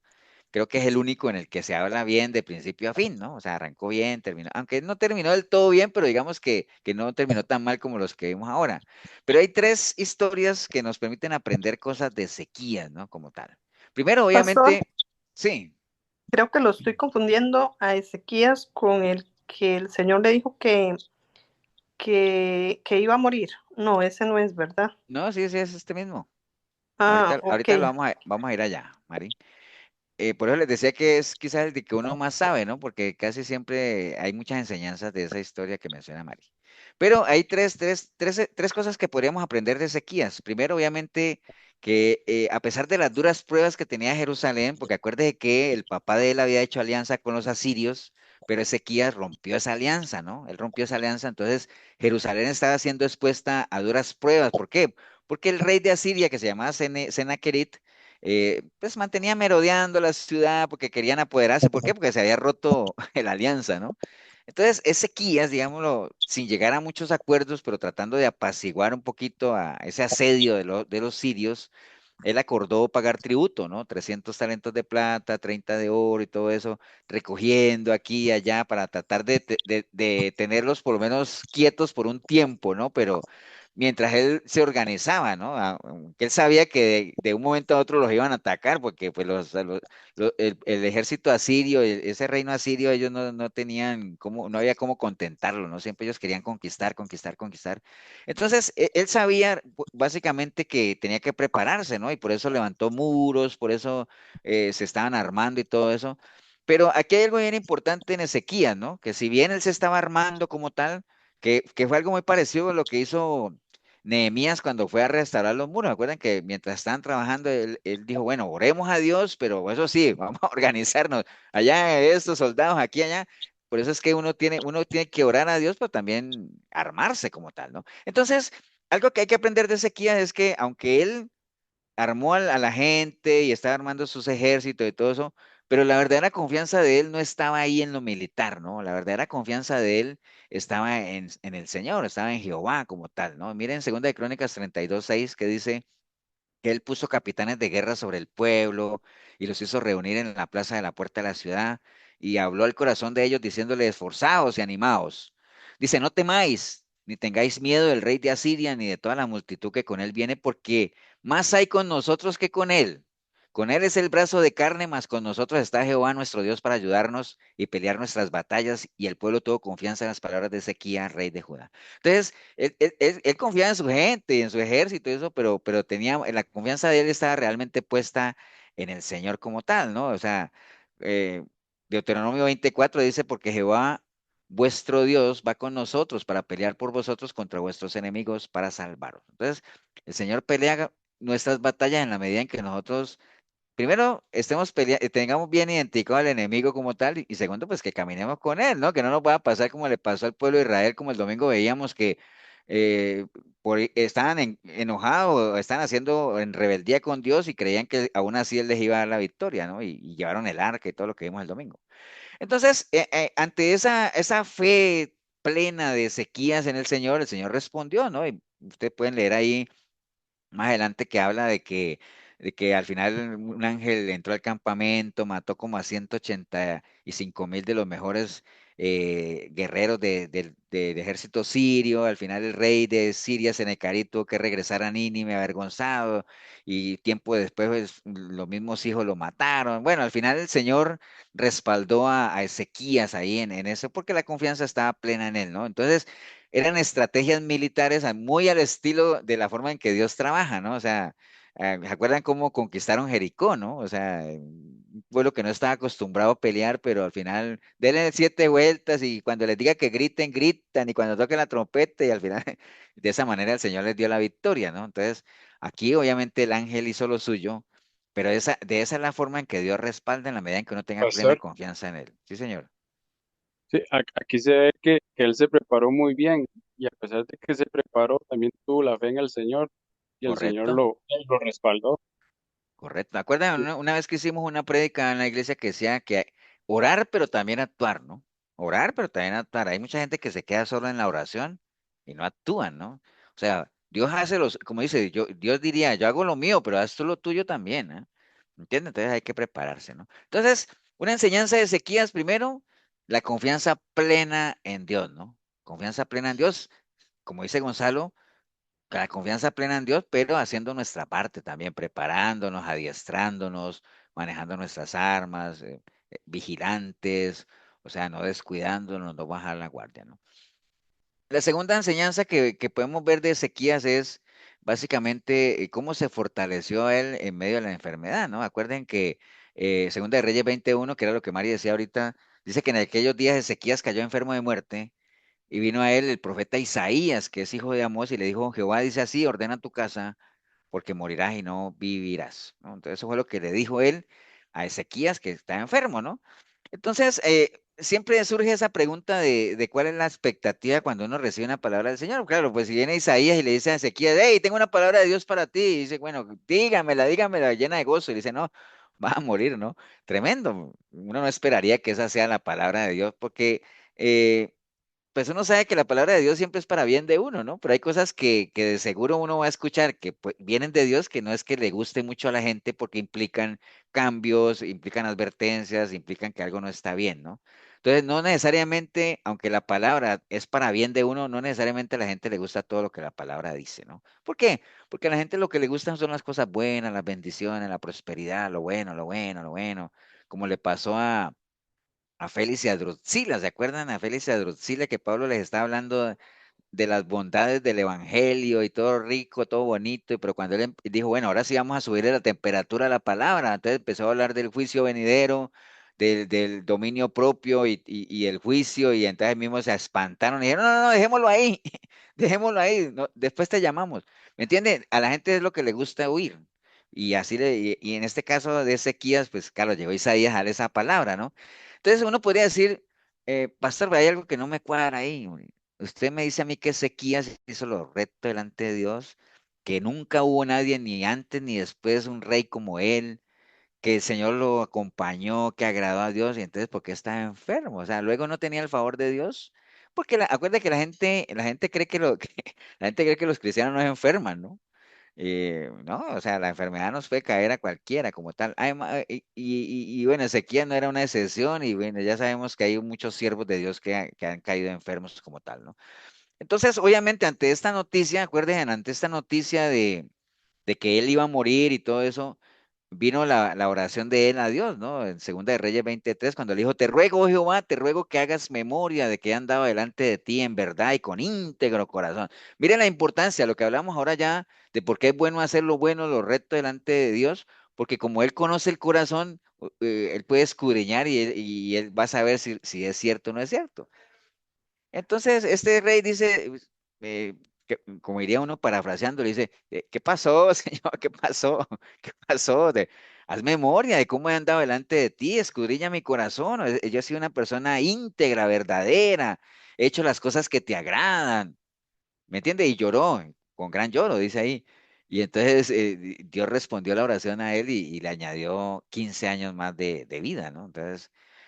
creo que es el único en el que se habla bien de principio a fin, ¿no? O sea, arrancó bien, terminó, aunque no terminó del todo bien, pero digamos que no terminó tan mal como los que vimos ahora. Pero hay tres historias que nos permiten aprender cosas de sequías, ¿no? Como tal. Primero, Pastor, obviamente, sí, creo que lo estoy confundiendo a Ezequías con el que el Señor le dijo que iba a morir. No, ese no es verdad. no, sí, sí, es este mismo. Ah, ok. Ahorita lo vamos a ir allá, Mari. Por eso les decía que es quizás el de que uno más sabe, ¿no? Porque casi siempre hay muchas enseñanzas de esa historia que menciona Mari. Pero hay tres cosas que podríamos aprender de Ezequías. Primero, obviamente, que a pesar de las duras pruebas que tenía Jerusalén, porque acuérdese que el papá de él había hecho alianza con los asirios, pero Ezequías rompió esa alianza, ¿no? Él rompió esa alianza, entonces Jerusalén estaba siendo expuesta a duras pruebas. ¿Por qué? Porque el rey de Asiria, que se llamaba Senaquerit, pues mantenía merodeando la ciudad porque querían apoderarse. ¿Por qué? Porque se había roto la alianza, ¿no? Entonces, Ezequías, digámoslo, sin llegar a muchos acuerdos, pero tratando de apaciguar un poquito a ese asedio de los sirios, él acordó pagar tributo, ¿no? 300 talentos de plata, 30 de oro y todo eso, recogiendo aquí y allá para tratar de tenerlos por lo menos quietos por un tiempo, ¿no? Pero mientras él se organizaba, ¿no? Aunque él sabía que de un momento a otro los iban a atacar, porque pues el ejército asirio, ese reino asirio, ellos no tenían cómo, no había cómo contentarlo, ¿no? Siempre ellos querían conquistar, conquistar, conquistar. Entonces, él sabía básicamente que tenía que prepararse, ¿no? Y por eso levantó muros, por eso se estaban armando y todo eso. Pero aquí hay algo bien importante en Ezequías, ¿no? Que si bien él se estaba armando como tal, que fue algo muy parecido a lo que hizo Nehemías cuando fue a restaurar los muros. Recuerden que mientras estaban trabajando, él dijo, bueno, oremos a Dios, pero eso sí, vamos a organizarnos. Allá estos soldados, aquí, allá. Por eso es que uno tiene que orar a Dios, pero también armarse como tal, ¿no? Entonces, algo que hay que aprender de Ezequías es que aunque él armó a la gente y estaba armando sus ejércitos y todo eso, pero la verdadera confianza de él no estaba ahí en lo militar, ¿no? La verdadera confianza de él estaba en el Señor, estaba en Jehová como tal, ¿no? Miren 2 de Crónicas 32:6 que dice que él puso capitanes de guerra sobre el pueblo y los hizo reunir en la plaza de la puerta de la ciudad y habló al corazón de ellos diciéndoles, esforzaos y animaos. Dice, no temáis, ni tengáis miedo del rey de Asiria, ni de toda la multitud que con él viene, porque más hay con nosotros que con él. Con él es el brazo de carne, mas con nosotros está Jehová nuestro Dios para ayudarnos y pelear nuestras batallas. Y el pueblo tuvo confianza en las palabras de Ezequías, rey de Judá. Entonces, él confiaba en su gente y en su ejército y eso, pero tenía, la confianza de él estaba realmente puesta en el Señor como tal, ¿no? O sea, eh, Deuteronomio 24 dice, porque Jehová, vuestro Dios, va con nosotros para pelear por vosotros contra vuestros enemigos para salvaros. Entonces, el Señor pelea nuestras batallas en la medida en que nosotros primero, tengamos bien identificado al enemigo como tal, y segundo, pues que caminemos con él, ¿no? Que no nos vaya a pasar como le pasó al pueblo de Israel, como el domingo veíamos que eh, estaban enojados, o estaban haciendo en rebeldía con Dios y creían que aún así él les iba a dar la victoria, ¿no? Y llevaron el arca y todo lo que vimos el domingo. Entonces, ante esa fe plena de Ezequías en el Señor respondió, ¿no? Y ustedes pueden leer ahí más adelante que habla de que al final un ángel entró al campamento, mató como a 185,000 de los mejores guerreros del ejército sirio. Al final el rey de Siria, Senecarí, tuvo que regresar a Nínive avergonzado y tiempo después pues, los mismos hijos lo mataron. Bueno, al final el Señor respaldó a Ezequías ahí en eso porque la confianza estaba plena en él, ¿no? Entonces, eran estrategias militares muy al estilo de la forma en que Dios trabaja, ¿no? O sea, ¿se acuerdan cómo conquistaron Jericó, no? O sea, un pueblo que no estaba acostumbrado a pelear, pero al final denle 7 vueltas y cuando les diga que griten, gritan y cuando toquen la trompeta y al final de esa manera el Señor les dio la victoria, ¿no? Entonces, aquí obviamente el ángel hizo lo suyo, pero de esa es la forma en que Dios respalda en la medida en que uno tenga plena Pastor, confianza en él. Sí, señor. sí, aquí se ve que él se preparó muy bien y a pesar de que se preparó, también tuvo la fe en el Señor y el Señor Correcto. lo respaldó. Correcto. ¿Acuerdan Sí, una vez que hicimos una prédica en la iglesia que decía que orar, pero también actuar, ¿no? Orar, pero también actuar. Hay mucha gente que se queda solo en la oración y no actúan, ¿no? O sea, Dios hace como dice, Dios diría, yo hago lo mío, pero haz tú lo tuyo también, ¿eh? ¿Entiendes? Entonces hay que prepararse, ¿no? Entonces, una enseñanza de Ezequías primero, la confianza plena en Dios, ¿no? Confianza plena en Dios, como dice Gonzalo, la confianza plena en Dios, pero haciendo nuestra parte también, preparándonos, adiestrándonos, manejando nuestras armas, vigilantes, o sea, no descuidándonos, no bajar la guardia, ¿no? La segunda enseñanza que podemos ver de Ezequías es básicamente cómo se fortaleció él en medio de la enfermedad, ¿no? Acuerden que Segunda de Reyes 21, que era lo que Mari decía ahorita, dice que en aquellos días Ezequías cayó enfermo de muerte y vino a él el profeta Isaías, que es hijo de Amós, y le dijo, Jehová dice así, ordena tu casa, porque morirás y no vivirás, ¿no? Entonces eso fue lo que le dijo él a Ezequías, que está enfermo, ¿no? Entonces, siempre surge esa pregunta de cuál es la expectativa cuando uno recibe una palabra del Señor. Claro, pues si viene Isaías y le dice a Ezequías, hey, tengo una palabra de Dios para ti, y dice, bueno, dígamela, llena de gozo, y dice, no, va a morir, ¿no? Tremendo. Uno no esperaría que esa sea la palabra de Dios, porque... eh, pues uno sabe que la palabra de Dios siempre es para bien de uno, ¿no? Pero hay cosas que de seguro uno va a escuchar que pues, vienen de Dios, que no es que le guste mucho a la gente porque implican cambios, implican advertencias, implican que algo no está bien, ¿no? Entonces, no necesariamente, aunque la palabra es para bien de uno, no necesariamente a la gente le gusta todo lo que la palabra dice, ¿no? ¿Por qué? Porque a la gente lo que le gustan son las cosas buenas, las bendiciones, la prosperidad, lo bueno, lo bueno, lo bueno, como le pasó a Félix y a Drusila. ¿Se acuerdan a Félix y a Drusila que Pablo les estaba hablando de las bondades del evangelio y todo rico, todo bonito? Pero cuando él dijo, bueno, ahora sí vamos a subir la temperatura a la palabra, entonces empezó a hablar del juicio venidero, del dominio propio y el juicio, y entonces mismos se espantaron y dijeron, no, no, no, dejémoslo ahí, dejémoslo ahí, después te llamamos. ¿Me entienden? A la gente es lo que le gusta oír. Y así y en este caso de Ezequías, pues claro, llegó Isaías a dar esa palabra, ¿no? Entonces uno podría decir, pastor, hay algo que no me cuadra ahí. Güey. Usted me dice a mí que Ezequías hizo lo recto delante de Dios, que nunca hubo nadie ni antes ni después un rey como él, que el Señor lo acompañó, que agradó a Dios, y entonces ¿por qué estaba enfermo? O sea, luego no tenía el favor de Dios, porque acuérdate que la gente cree la gente cree que los cristianos no se enferman, ¿no? No, o sea, la enfermedad nos puede caer a cualquiera como tal. Y bueno, Ezequiel no era una excepción y bueno, ya sabemos que hay muchos siervos de Dios que han caído enfermos como tal, ¿no? Entonces, obviamente, ante esta noticia, acuérdense, ante esta noticia de que él iba a morir y todo eso, vino la oración de él a Dios, ¿no? En Segunda de Reyes 23, cuando le dijo, te ruego, oh Jehová, te ruego que hagas memoria de que he andado delante de ti en verdad y con íntegro corazón. Miren la importancia, lo que hablamos ahora ya, de por qué es bueno hacer lo bueno, lo recto delante de Dios, porque como Él conoce el corazón, Él puede escudriñar y él va a saber si es cierto o no es cierto. Entonces, este rey dice, como diría uno parafraseando, le dice, ¿qué pasó, Señor? ¿Qué pasó? ¿Qué pasó? Haz memoria de cómo he andado delante de ti, escudriña mi corazón. Yo he sido una persona íntegra, verdadera, he hecho las cosas que te agradan. ¿Me entiende? Y lloró, con gran lloro, dice ahí. Y entonces Dios respondió a la oración a él y le añadió 15 años más de vida, ¿no?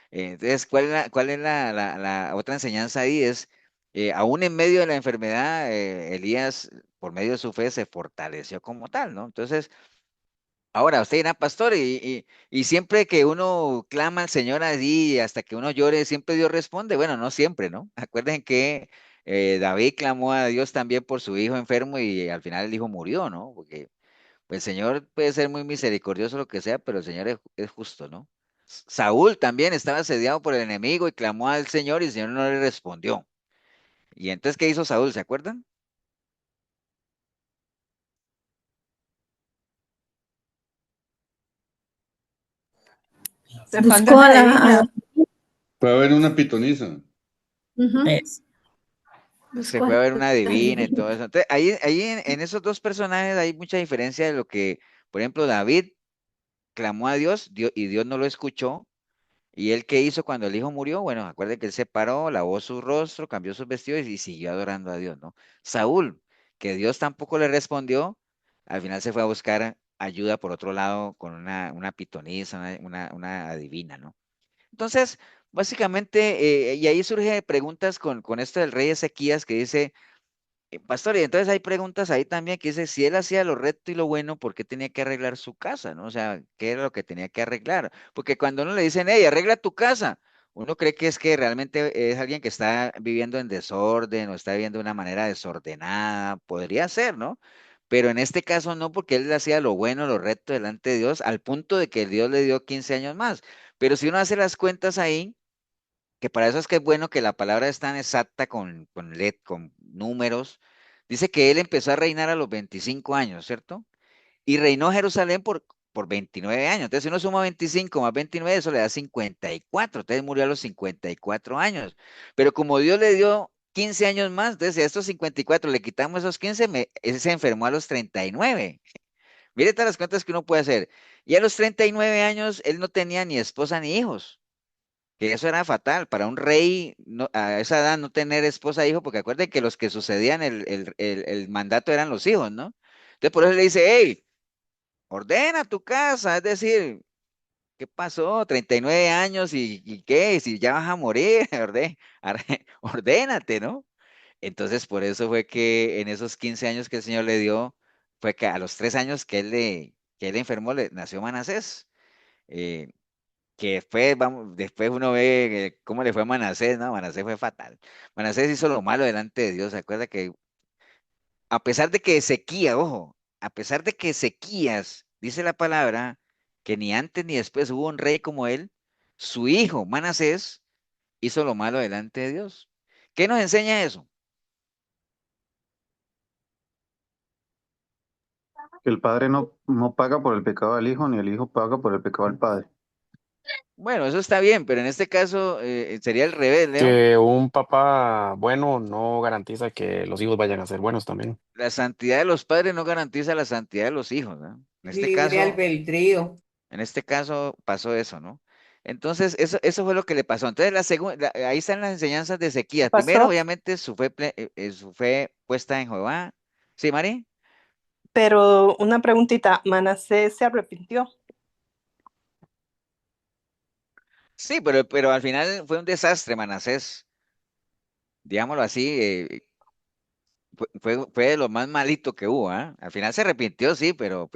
Entonces, ¿cuál es la otra enseñanza ahí? Es, aún en medio de la enfermedad, Elías, por medio de su fe, se fortaleció como tal, ¿no? Entonces, ahora, usted dirá, pastor, y siempre que uno clama al Señor allí, hasta que uno llore, siempre Dios responde. Bueno, no siempre, ¿no? Acuerden que David clamó a Dios también por su hijo enfermo y al final el hijo murió, ¿no? Porque pues, el Señor puede ser muy misericordioso, lo que sea, pero el Señor es justo, ¿no? Saúl también estaba asediado por el enemigo y clamó al Señor y el Señor no le respondió. ¿Y entonces qué hizo Saúl? ¿Se acuerdan? Se fue Buscó a a la la... divina. Fue a ver una pitonisa. Ujú, Es. Se buscó fue a a ver una la divina y divina. todo eso. Entonces, ahí en esos dos personajes hay mucha diferencia de lo que, por ejemplo, David clamó a Dios, y Dios no lo escuchó. ¿Y él qué hizo cuando el hijo murió? Bueno, acuérdense que él se paró, lavó su rostro, cambió sus vestidos y siguió adorando a Dios, ¿no? Saúl, que Dios tampoco le respondió, al final se fue a buscar ayuda por otro lado con una pitonisa, una adivina, ¿no? Entonces, básicamente, y ahí surge preguntas con esto del rey Ezequías que dice, pastor, y entonces hay preguntas ahí también que dice, si él hacía lo recto y lo bueno, ¿por qué tenía que arreglar su casa, no? O sea, ¿qué era lo que tenía que arreglar? Porque cuando uno le dicen, hey, arregla tu casa, uno cree que es que realmente es alguien que está viviendo en desorden o está viviendo de una manera desordenada, podría ser, ¿no? Pero en este caso no, porque él hacía lo bueno, lo recto delante de Dios, al punto de que Dios le dio 15 años más. Pero si uno hace las cuentas ahí, que para eso es que es bueno que la palabra es tan exacta con números. Dice que él empezó a reinar a los 25 años, ¿cierto? Y reinó Jerusalén por 29 años. Entonces, si uno suma 25 más 29, eso le da 54. Entonces murió a los 54 años. Pero como Dios le dio 15 años más, entonces a estos 54 le quitamos esos 15, ese se enfermó a los 39. Mire todas las cuentas que uno puede hacer. Y a los 39 años, él no tenía ni esposa ni hijos, que eso era fatal para un rey a esa edad no tener esposa e hijo, porque acuérdense que los que sucedían el mandato eran los hijos, ¿no? Entonces por eso le dice, hey, ordena tu casa, es decir, ¿Qué pasó? 39 años y qué, si ya vas a morir, ordénate, ¿no? Entonces, por eso fue que en esos 15 años que el Señor le dio, fue que a los 3 años que él enfermó, le nació Manasés. eh, que después, vamos, después uno ve cómo le fue a Manasés, ¿no? Manasés fue fatal. Manasés hizo lo malo delante de Dios. ¿Se acuerda que a pesar de que Ezequías, ojo, a pesar de que Ezequías, dice la palabra, que ni antes ni después hubo un rey como él, su hijo Manasés hizo lo malo delante de Dios? ¿Qué nos enseña eso? Que el padre no paga por el pecado del hijo, ni el hijo paga por el pecado del padre. Bueno, eso está bien, pero en este caso sería al revés, Leo. Que un papá bueno no garantiza que los hijos vayan a ser buenos también. La santidad de los padres no garantiza la santidad de los hijos, ¿no? Libre albedrío. En este caso pasó eso, ¿no? Entonces, eso fue lo que le pasó. Entonces, ahí están las enseñanzas de Ezequías. Primero, Pastor, obviamente, su fe puesta en Jehová. ¿Sí, Mari? pero una preguntita, ¿Manasés se arrepintió? Sí, pero al final fue un desastre, Manasés. Digámoslo así, fue de lo más malito que hubo, ¿ah? Al final se arrepintió, sí, pero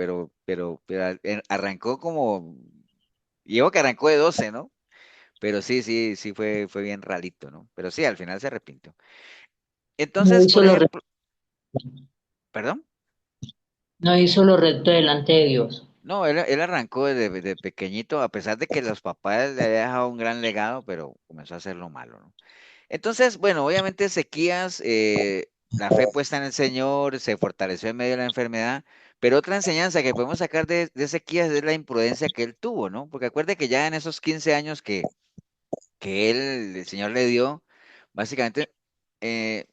arrancó como, y digo que arrancó de 12, ¿no? Pero sí, sí, sí fue bien ralito, ¿no? Pero sí, al final se arrepintió. No Entonces, hizo por lo recto, ejemplo, ¿perdón? no hizo lo recto delante de Dios. No, él arrancó de pequeñito, a pesar de que los papás le habían dejado un gran legado, pero comenzó a hacer lo malo, ¿no? Entonces, bueno, obviamente Ezequías, la fe puesta en el Señor, se fortaleció en medio de la enfermedad, pero otra enseñanza que podemos sacar de Ezequías es la imprudencia que él tuvo, ¿no? Porque acuerde que ya en esos 15 años que el Señor le dio, básicamente, eh,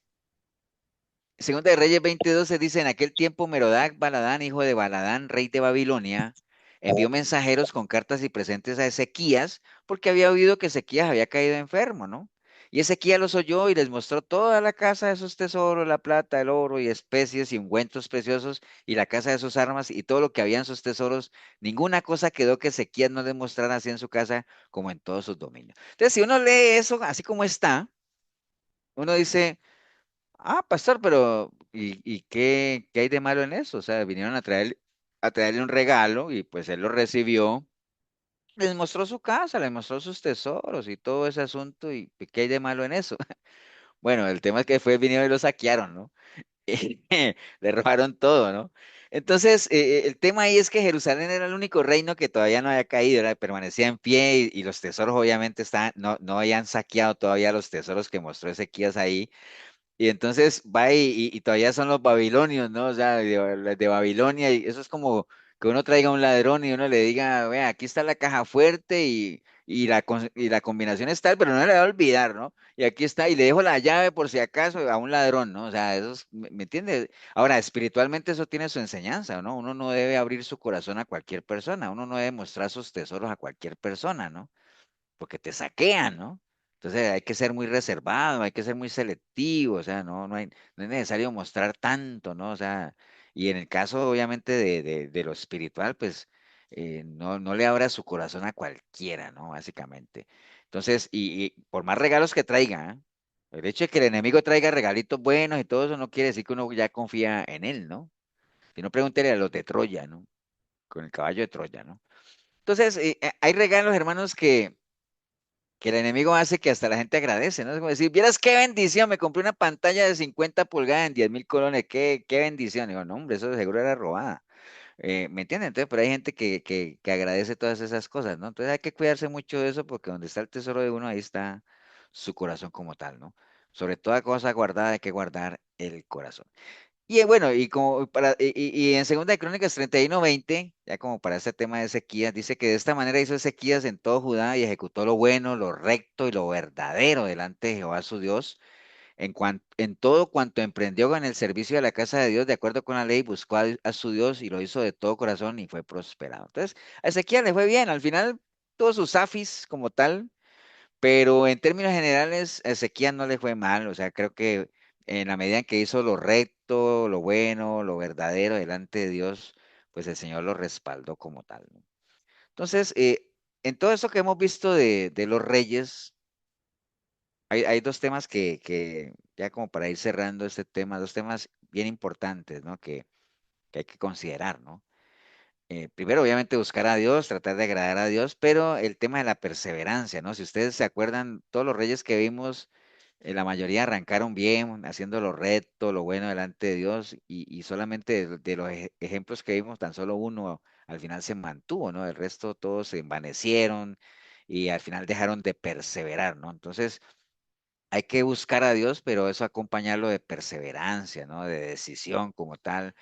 Segunda de Reyes 20:12 dice, en aquel tiempo Merodac Baladán, hijo de Baladán, rey de Babilonia, envió mensajeros con cartas y presentes a Ezequías, porque había oído que Ezequías había caído enfermo, ¿no? Y Ezequías los oyó y les mostró toda la casa de sus tesoros, la plata, el oro y especies y ungüentos preciosos, y la casa de sus armas y todo lo que había en sus tesoros. Ninguna cosa quedó que Ezequías no les mostrara así en su casa como en todos sus dominios. Entonces, si uno lee eso así como está, uno dice... Ah, pastor, pero ¿y qué hay de malo en eso? O sea, vinieron a traerle un regalo y pues él lo recibió, les mostró su casa, les mostró sus tesoros y todo ese asunto y ¿qué hay de malo en eso? Bueno, el tema es que después vinieron y lo saquearon, ¿no? Le robaron todo, ¿no? Entonces, el tema ahí es que Jerusalén era el único reino que todavía no había caído, permanecía en pie y los tesoros obviamente no habían saqueado todavía los tesoros que mostró Ezequías ahí. Y entonces va y todavía son los babilonios, ¿no? O sea, de Babilonia, y eso es como que uno traiga a un ladrón y uno le diga, vea, aquí está la caja fuerte y la combinación es tal, pero no le va a olvidar, ¿no? Y aquí está, y le dejo la llave por si acaso a un ladrón, ¿no? O sea, ¿me entiende? Ahora, espiritualmente eso tiene su enseñanza, ¿no? Uno no debe abrir su corazón a cualquier persona, uno no debe mostrar sus tesoros a cualquier persona, ¿no? Porque te saquean, ¿no? Entonces hay que ser muy reservado, hay que ser muy selectivo, o sea, no es necesario mostrar tanto, ¿no? O sea, y en el caso obviamente de lo espiritual, pues no le abra su corazón a cualquiera, ¿no? Básicamente. Entonces, y por más regalos que traiga, ¿eh? El hecho de que el enemigo traiga regalitos buenos y todo eso no quiere decir que uno ya confía en él, ¿no? Si no, pregúntele a los de Troya, ¿no? Con el caballo de Troya, ¿no? Entonces, hay regalos, hermanos, que el enemigo hace que hasta la gente agradece, ¿no? Es como decir, vieras qué bendición, me compré una pantalla de 50 pulgadas en 10.000 colones, qué bendición. Digo, no, hombre, eso de seguro era robada. ¿Me entienden? Entonces, pero hay gente que agradece todas esas cosas, ¿no? Entonces hay que cuidarse mucho de eso porque donde está el tesoro de uno, ahí está su corazón como tal, ¿no? Sobre toda cosa guardada hay que guardar el corazón. Y bueno, y en Segunda de Crónicas 31:20, ya como para este tema de Ezequías, dice que de esta manera hizo Ezequías en todo Judá y ejecutó lo bueno, lo recto y lo verdadero delante de Jehová su Dios, en todo cuanto emprendió en el servicio de la casa de Dios, de acuerdo con la ley, buscó a su Dios y lo hizo de todo corazón y fue prosperado. Entonces, a Ezequías le fue bien, al final todos sus afis como tal, pero en términos generales, a Ezequías no le fue mal, o sea, creo que en la medida en que hizo lo recto, lo bueno, lo verdadero delante de Dios, pues el Señor lo respaldó como tal, ¿no? Entonces, en todo esto que hemos visto de los reyes, hay dos temas que, ya como para ir cerrando este tema, dos temas bien importantes, ¿no? Que hay que considerar, ¿no? Primero, obviamente, buscar a Dios, tratar de agradar a Dios, pero el tema de la perseverancia, ¿no? Si ustedes se acuerdan, todos los reyes que vimos, la mayoría arrancaron bien, haciendo lo recto, lo bueno delante de Dios, y solamente de los ejemplos que vimos, tan solo uno al final se mantuvo, ¿no? El resto todos se envanecieron y al final dejaron de perseverar, ¿no? Entonces, hay que buscar a Dios, pero eso acompañarlo de perseverancia, ¿no? De decisión como tal.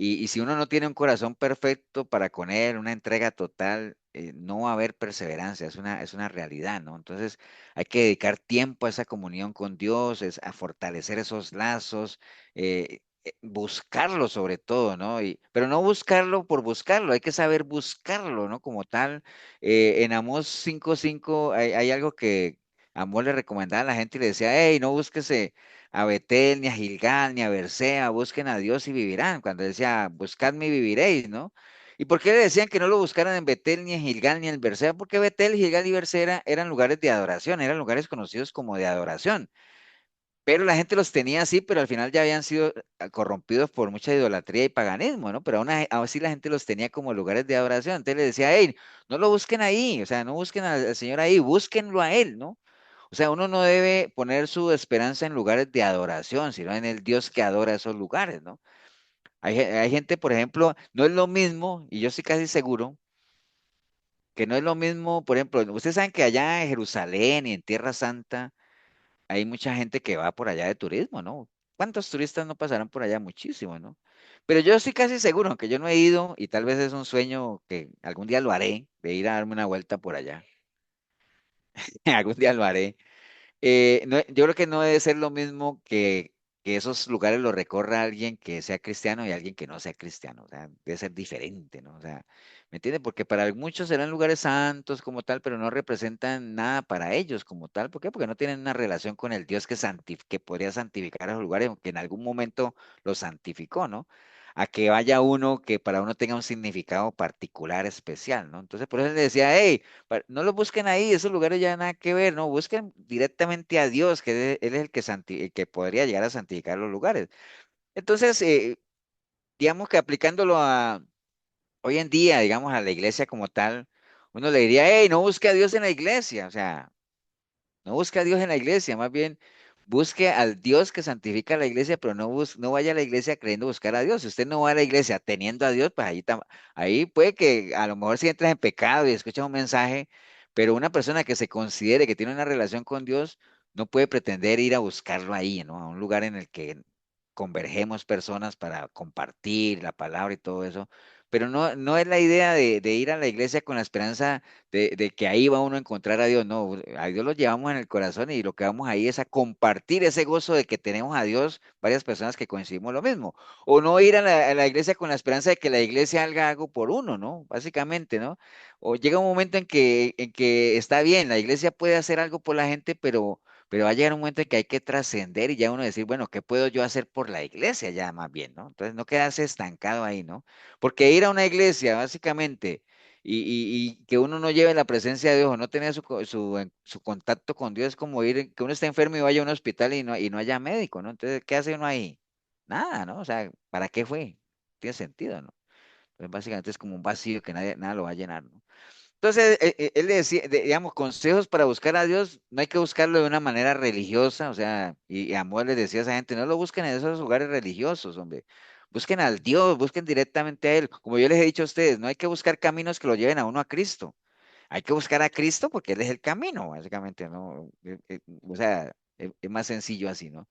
Y si uno no tiene un corazón perfecto para con Él, una entrega total, no va a haber perseverancia, es una realidad, ¿no? Entonces hay que dedicar tiempo a esa comunión con Dios, a fortalecer esos lazos, buscarlo sobre todo, ¿no? Pero no buscarlo por buscarlo, hay que saber buscarlo, ¿no? Como tal, en Amós 5:5 hay algo que Amor le recomendaba a la gente y le decía, hey, no búsquese a Betel, ni a Gilgal, ni a Bersea, busquen a Dios y vivirán. Cuando decía, buscadme y viviréis, ¿no? ¿Y por qué le decían que no lo buscaran en Betel, ni en Gilgal, ni en Bersea? Porque Betel, Gilgal y Bersea eran lugares de adoración, eran lugares conocidos como de adoración. Pero la gente los tenía así, pero al final ya habían sido corrompidos por mucha idolatría y paganismo, ¿no? Pero aún así la gente los tenía como lugares de adoración. Entonces le decía, hey, no lo busquen ahí, o sea, no busquen al Señor ahí, búsquenlo a Él, ¿no? O sea, uno no debe poner su esperanza en lugares de adoración, sino en el Dios que adora esos lugares, ¿no? Hay gente, por ejemplo, no es lo mismo, y yo estoy casi seguro que no es lo mismo, por ejemplo, ustedes saben que allá en Jerusalén y en Tierra Santa hay mucha gente que va por allá de turismo, ¿no? ¿Cuántos turistas no pasarán por allá? Muchísimo, ¿no? Pero yo estoy casi seguro, aunque yo no he ido, y tal vez es un sueño que algún día lo haré, de ir a darme una vuelta por allá. Algún día lo haré. Yo creo que no debe ser lo mismo que esos lugares los recorra alguien que sea cristiano y alguien que no sea cristiano. O sea, debe ser diferente, ¿no? O sea, ¿me entiendes? Porque para muchos serán lugares santos como tal, pero no representan nada para ellos como tal. ¿Por qué? Porque no tienen una relación con el Dios que podría santificar esos lugares, que en algún momento los santificó, ¿no? A que vaya uno que para uno tenga un significado particular, especial, ¿no? Entonces, por eso le decía, hey, no lo busquen ahí, esos lugares ya nada que ver, no, busquen directamente a Dios, que Él es el que, el que podría llegar a santificar los lugares. Entonces, digamos que aplicándolo a hoy en día, digamos, a la iglesia como tal, uno le diría, hey, no busque a Dios en la iglesia, o sea, no busque a Dios en la iglesia, más bien busque al Dios que santifica la iglesia, pero no vaya a la iglesia creyendo buscar a Dios. Si usted no va a la iglesia teniendo a Dios, pues ahí puede que a lo mejor si entras en pecado y escuchas un mensaje, pero una persona que se considere que tiene una relación con Dios no puede pretender ir a buscarlo ahí, ¿no? A un lugar en el que convergemos personas para compartir la palabra y todo eso. Pero no es la idea de ir a la iglesia con la esperanza de que ahí va uno a encontrar a Dios. No, a Dios lo llevamos en el corazón y lo que vamos ahí es a compartir ese gozo de que tenemos a Dios, varias personas que coincidimos lo mismo. O no ir a la iglesia con la esperanza de que la iglesia haga algo por uno, ¿no? Básicamente, ¿no? O llega un momento en que está bien, la iglesia puede hacer algo por la gente, pero va a llegar un momento en que hay que trascender y ya uno decir, bueno, ¿qué puedo yo hacer por la iglesia ya más bien, ¿no? Entonces no quedarse estancado ahí, ¿no? Porque ir a una iglesia, básicamente, y que uno no lleve la presencia de Dios o no tener su contacto con Dios es como ir, que uno está enfermo y vaya a un hospital y no haya médico, ¿no? Entonces, ¿qué hace uno ahí? Nada, ¿no? O sea, ¿para qué fue? Tiene sentido, ¿no? Entonces, básicamente es como un vacío que nada lo va a llenar, ¿no? Entonces, él le decía, digamos, consejos para buscar a Dios, no hay que buscarlo de una manera religiosa, o sea, y Amor les decía a esa gente, no lo busquen en esos lugares religiosos, hombre, busquen al Dios, busquen directamente a Él, como yo les he dicho a ustedes, no hay que buscar caminos que lo lleven a uno a Cristo, hay que buscar a Cristo porque Él es el camino, básicamente, ¿no? O sea, es más sencillo así, ¿no?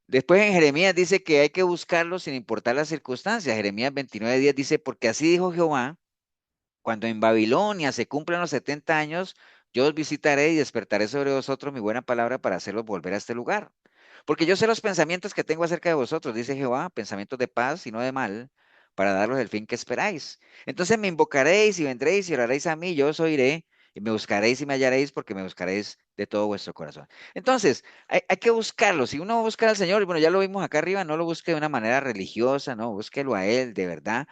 Después en Jeremías dice que hay que buscarlo sin importar las circunstancias, Jeremías 29:10 dice, porque así dijo Jehová, cuando en Babilonia se cumplan los 70 años, yo os visitaré y despertaré sobre vosotros mi buena palabra para hacerlos volver a este lugar. Porque yo sé los pensamientos que tengo acerca de vosotros, dice Jehová, pensamientos de paz y no de mal, para daros el fin que esperáis. Entonces me invocaréis y vendréis y oraréis a mí, yo os oiré, y me buscaréis y me hallaréis, porque me buscaréis de todo vuestro corazón. Entonces, hay que buscarlo. Si uno busca al Señor, bueno, ya lo vimos acá arriba, no lo busque de una manera religiosa, no, búsquelo a Él, de verdad.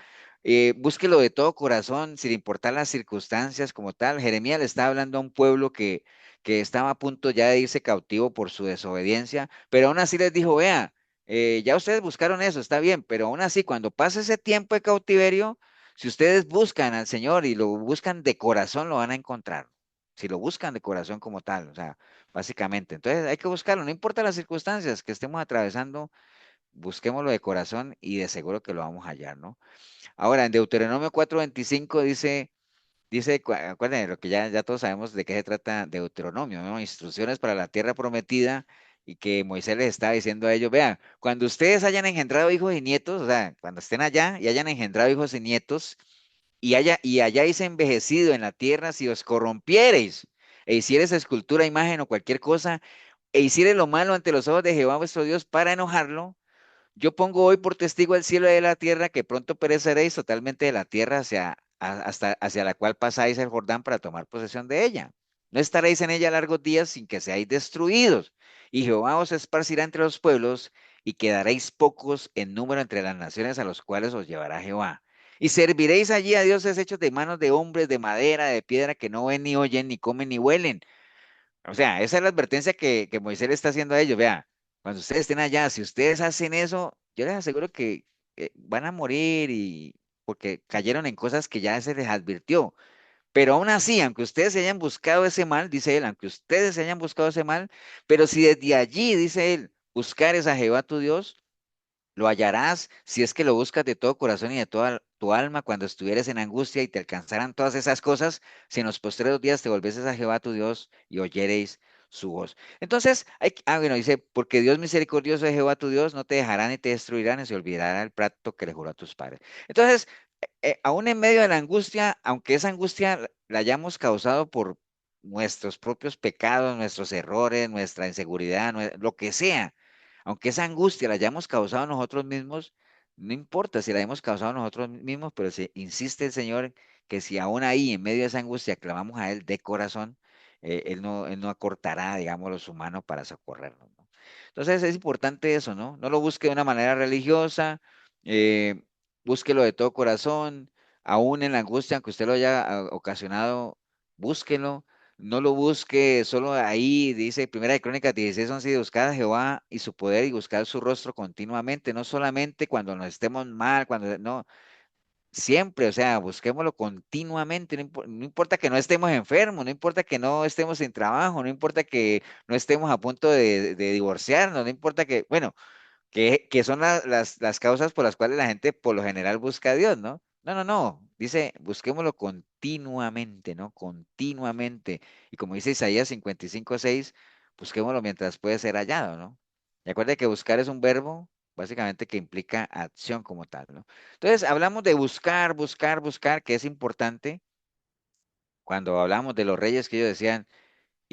Búsquelo de todo corazón, sin importar las circunstancias como tal. Jeremías le estaba hablando a un pueblo que estaba a punto ya de irse cautivo por su desobediencia, pero aún así les dijo, vea, ya ustedes buscaron eso, está bien, pero aún así, cuando pase ese tiempo de cautiverio, si ustedes buscan al Señor y lo buscan de corazón, lo van a encontrar. Si lo buscan de corazón como tal, o sea, básicamente. Entonces hay que buscarlo, no importa las circunstancias que estemos atravesando, busquémoslo de corazón y de seguro que lo vamos a hallar, ¿no? Ahora, en Deuteronomio 4:25 dice, acuérdense, lo que ya todos sabemos de qué se trata Deuteronomio, ¿no? Instrucciones para la tierra prometida y que Moisés les estaba diciendo a ellos, vean, cuando ustedes hayan engendrado hijos y nietos, o sea, cuando estén allá y hayan engendrado hijos y nietos y hayáis envejecido en la tierra, si os corrompiereis e hiciereis escultura, imagen o cualquier cosa, e hiciereis lo malo ante los ojos de Jehová vuestro Dios para enojarlo, yo pongo hoy por testigo el cielo y la tierra que pronto pereceréis totalmente de la tierra hasta hacia la cual pasáis el Jordán para tomar posesión de ella. No estaréis en ella largos días sin que seáis destruidos. Y Jehová os esparcirá entre los pueblos y quedaréis pocos en número entre las naciones a los cuales os llevará Jehová. Y serviréis allí a dioses hechos de manos de hombres, de madera, de piedra, que no ven ni oyen, ni comen ni huelen. O sea, esa es la advertencia que Moisés le está haciendo a ellos. Vea, cuando ustedes estén allá, si ustedes hacen eso, yo les aseguro que van a morir y porque cayeron en cosas que ya se les advirtió. Pero aún así, aunque ustedes se hayan buscado ese mal, dice él, aunque ustedes se hayan buscado ese mal, pero si desde allí, dice él, buscares a Jehová tu Dios, lo hallarás si es que lo buscas de todo corazón y de toda tu alma cuando estuvieres en angustia y te alcanzaran todas esas cosas, si en los postreros días te volvieses a Jehová tu Dios y oyereis su voz. Entonces, bueno, dice, porque Dios misericordioso es Jehová tu Dios, no te dejará ni te destruirá ni se olvidará el pacto que le juró a tus padres. Entonces, aún en medio de la angustia, aunque esa angustia la hayamos causado por nuestros propios pecados, nuestros errores, nuestra inseguridad, lo que sea, aunque esa angustia la hayamos causado nosotros mismos, no importa si la hemos causado nosotros mismos, pero se insiste el Señor que si aún ahí, en medio de esa angustia, clamamos a Él de corazón, él no acortará, digamos, su mano para socorrernos, ¿no? Entonces es importante eso, ¿no? No lo busque de una manera religiosa, eh, búsquelo de todo corazón, aún en la angustia, aunque usted lo haya ocasionado, búsquelo. No lo busque solo ahí, dice Primera de Crónicas 16:11, de buscar a Jehová y su poder y buscar su rostro continuamente, no solamente cuando nos estemos mal, no, siempre, o sea, busquémoslo continuamente, no importa que no estemos enfermos, no importa que no estemos sin trabajo, no importa que no estemos a punto de divorciarnos, no importa que, bueno, que son las causas por las cuales la gente por lo general busca a Dios, ¿no? No, no, no. Dice, busquémoslo continuamente, ¿no? Continuamente. Y como dice Isaías 55:6, busquémoslo mientras puede ser hallado, ¿no? Y acuerde que buscar es un verbo, básicamente, que implica acción como tal, ¿no? Entonces, hablamos de buscar, buscar, buscar, que es importante. Cuando hablamos de los reyes que ellos decían,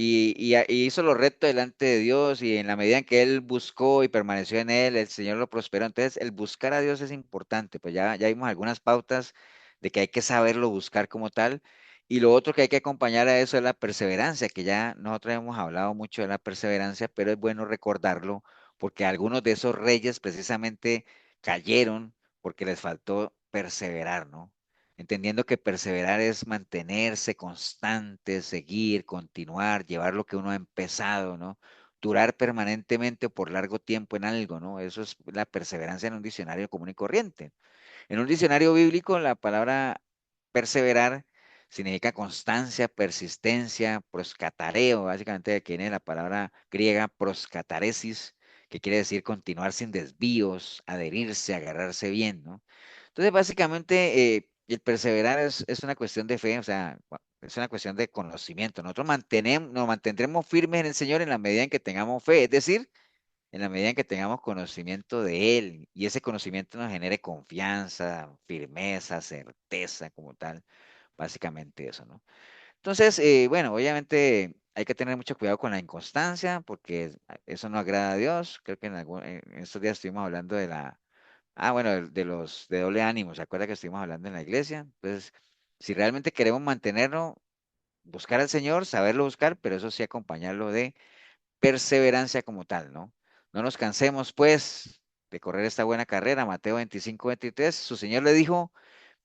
y hizo lo recto delante de Dios y en la medida en que él buscó y permaneció en él, el Señor lo prosperó. Entonces, el buscar a Dios es importante, pues ya vimos algunas pautas de que hay que saberlo buscar como tal. Y lo otro que hay que acompañar a eso es la perseverancia, que ya nosotros hemos hablado mucho de la perseverancia, pero es bueno recordarlo porque algunos de esos reyes precisamente cayeron porque les faltó perseverar, ¿no? Entendiendo que perseverar es mantenerse constante, seguir, continuar, llevar lo que uno ha empezado, ¿no? Durar permanentemente o por largo tiempo en algo, ¿no? Eso es la perseverancia en un diccionario común y corriente. En un diccionario bíblico, la palabra perseverar significa constancia, persistencia, proscatareo, básicamente de aquí viene la palabra griega proscataresis, que quiere decir continuar sin desvíos, adherirse, agarrarse bien, ¿no? Entonces, básicamente, el perseverar es una cuestión de fe, o sea, es una cuestión de conocimiento. Nosotros nos mantendremos firmes en el Señor en la medida en que tengamos fe, es decir, en la medida en que tengamos conocimiento de Él y ese conocimiento nos genere confianza, firmeza, certeza como tal, básicamente eso, ¿no? Entonces, bueno, obviamente hay que tener mucho cuidado con la inconstancia porque eso no agrada a Dios. Creo que en estos días estuvimos hablando bueno, de doble ánimo, ¿se acuerda que estuvimos hablando en la iglesia? Entonces, si realmente queremos mantenerlo, buscar al Señor, saberlo buscar, pero eso sí acompañarlo de perseverancia como tal, ¿no? No nos cansemos, pues, de correr esta buena carrera. Mateo 25:23, su Señor le dijo,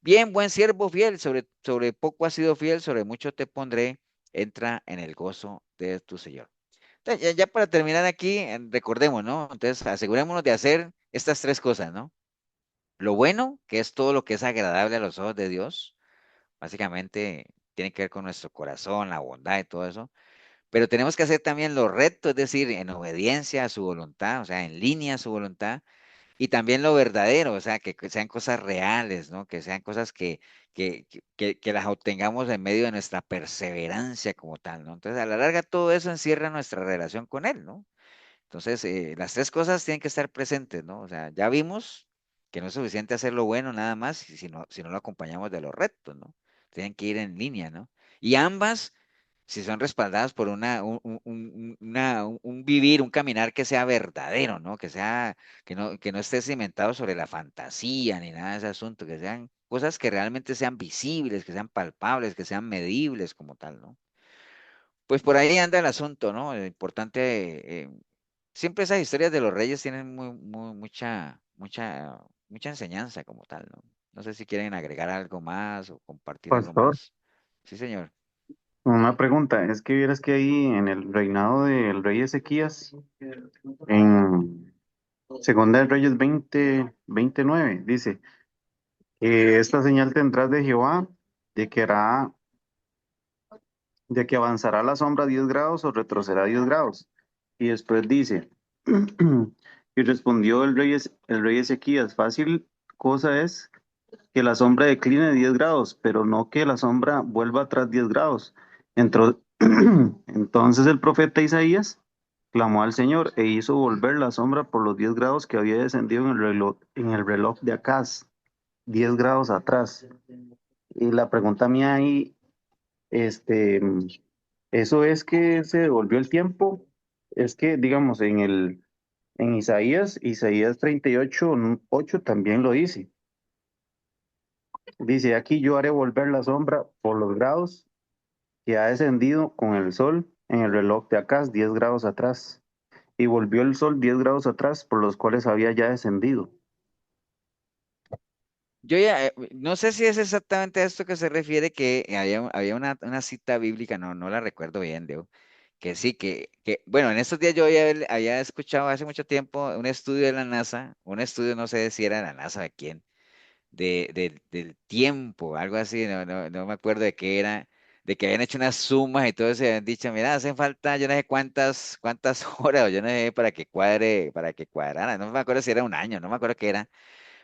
Bien, buen siervo fiel, sobre poco has sido fiel, sobre mucho te pondré, entra en el gozo de tu Señor. Entonces, ya para terminar aquí, recordemos, ¿no? Entonces, asegurémonos de hacer estas tres cosas, ¿no? Lo bueno, que es todo lo que es agradable a los ojos de Dios, básicamente tiene que ver con nuestro corazón, la bondad y todo eso, pero tenemos que hacer también lo recto, es decir, en obediencia a su voluntad, o sea, en línea a su voluntad, y también lo verdadero, o sea, que sean cosas reales, ¿no? Que sean cosas que las obtengamos en medio de nuestra perseverancia como tal, ¿no? Entonces, a la larga, todo eso encierra nuestra relación con Él, ¿no? Entonces, las tres cosas tienen que estar presentes, ¿no? O sea, ya vimos que no es suficiente hacer lo bueno nada más si no lo acompañamos de los retos, ¿no? Tienen que ir en línea, ¿no? Y ambas, si son respaldadas por un vivir, un caminar que sea verdadero, ¿no? Que no esté cimentado sobre la fantasía ni nada de ese asunto, que sean cosas que realmente sean visibles, que sean palpables, que sean medibles como tal, ¿no? Pues por ahí anda el asunto, ¿no? Importante, siempre esas historias de los reyes tienen mucha enseñanza como tal, ¿no? No sé si quieren agregar algo más o compartir algo Pastor, más. Sí, señor. una pregunta, es que vieras que ahí en el reinado del rey Ezequías, en Segunda de Reyes 29 dice, esta señal tendrás de Jehová, de que hará, de que avanzará la sombra 10 grados o retrocederá 10 grados. Y después dice, y respondió el rey Ezequías, fácil cosa es que la sombra decline 10 grados, pero no que la sombra vuelva atrás 10 grados. Entro- Entonces el profeta Isaías clamó al Señor e hizo volver la sombra por los 10 grados que había descendido en el reloj de Acaz, 10 grados atrás. Y la pregunta mía ahí, este, ¿eso es que se devolvió el tiempo? Es que, digamos, en Isaías 38, 8 también lo dice. Dice, aquí yo haré volver la sombra por los grados que ha descendido con el sol en el reloj de Acaz 10 grados atrás. Y volvió el sol 10 grados atrás por los cuales había ya descendido. Yo ya, no sé si es exactamente a esto que se refiere, que había una cita bíblica, no la recuerdo bien, Diego, que sí, bueno, en estos días yo había escuchado hace mucho tiempo un estudio de la NASA, un estudio, no sé si era de la NASA o de quién, del tiempo, algo así, no me acuerdo de qué era, de que habían hecho unas sumas y todo eso, y habían dicho, mira, hacen falta yo no sé cuántas horas, o yo no sé, para que cuadrara, no me acuerdo si era un año, no me acuerdo qué era,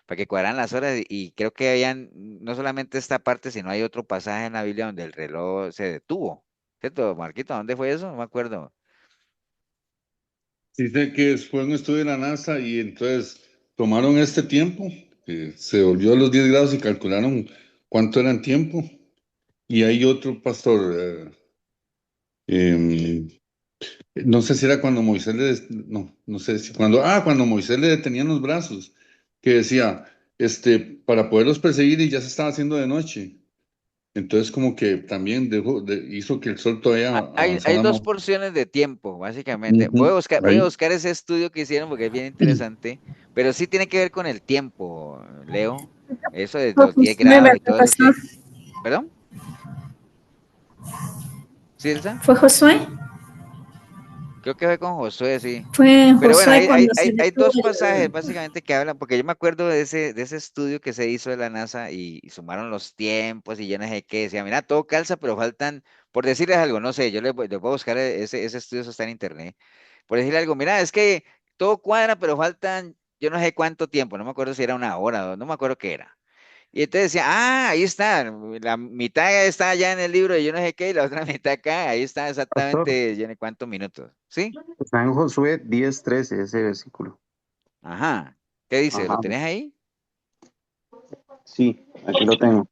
para que cuadraran las horas, y creo que habían, no solamente esta parte, sino hay otro pasaje en la Biblia donde el reloj se detuvo, ¿cierto, Marquito? ¿Dónde fue eso? No me acuerdo. Dice que fue un estudio de la NASA y entonces tomaron este tiempo, que se volvió a los 10 grados y calcularon cuánto era en tiempo. Y hay otro pastor, em, no sé si era cuando Moisés no sé si cuando Moisés le detenían los brazos, que decía, para poderlos perseguir y ya se estaba haciendo de noche. Entonces como que también hizo que el sol todavía Hay avanzara dos más. porciones de tiempo, básicamente. Voy a Ujú, buscar, voy a ahí. buscar ese estudio que hicieron porque es bien interesante, pero sí tiene que ver con el tiempo, Leo. Eso de Fue los 10 Josué, grados y ¿verdad, todo eso pastor? que... ¿Perdón? ¿Sí, Elsa? Fue Josué. Creo que fue con Josué, sí. Fue Pero bueno, Josué cuando se hay detuvo dos pasajes básicamente que hablan, porque yo me acuerdo de ese estudio que se hizo de la NASA y sumaron los tiempos y yo no sé qué, decía, mira, todo calza, pero faltan, por decirles algo, no sé, yo les voy a buscar ese estudio, eso está en internet, por decirle algo, mira, es que todo cuadra, pero faltan, yo no sé cuánto tiempo, no me acuerdo si era una hora, no me acuerdo qué era. Y entonces decía, ahí está, la mitad está allá en el libro de yo no sé qué, y la otra mitad acá, ahí está Pastor, exactamente, yo no sé cuántos minutos, ¿sí? está en Josué 10:13 ese versículo. Ajá. ¿Qué dice? ¿Lo Ajá, tenés ahí? sí, aquí lo tengo.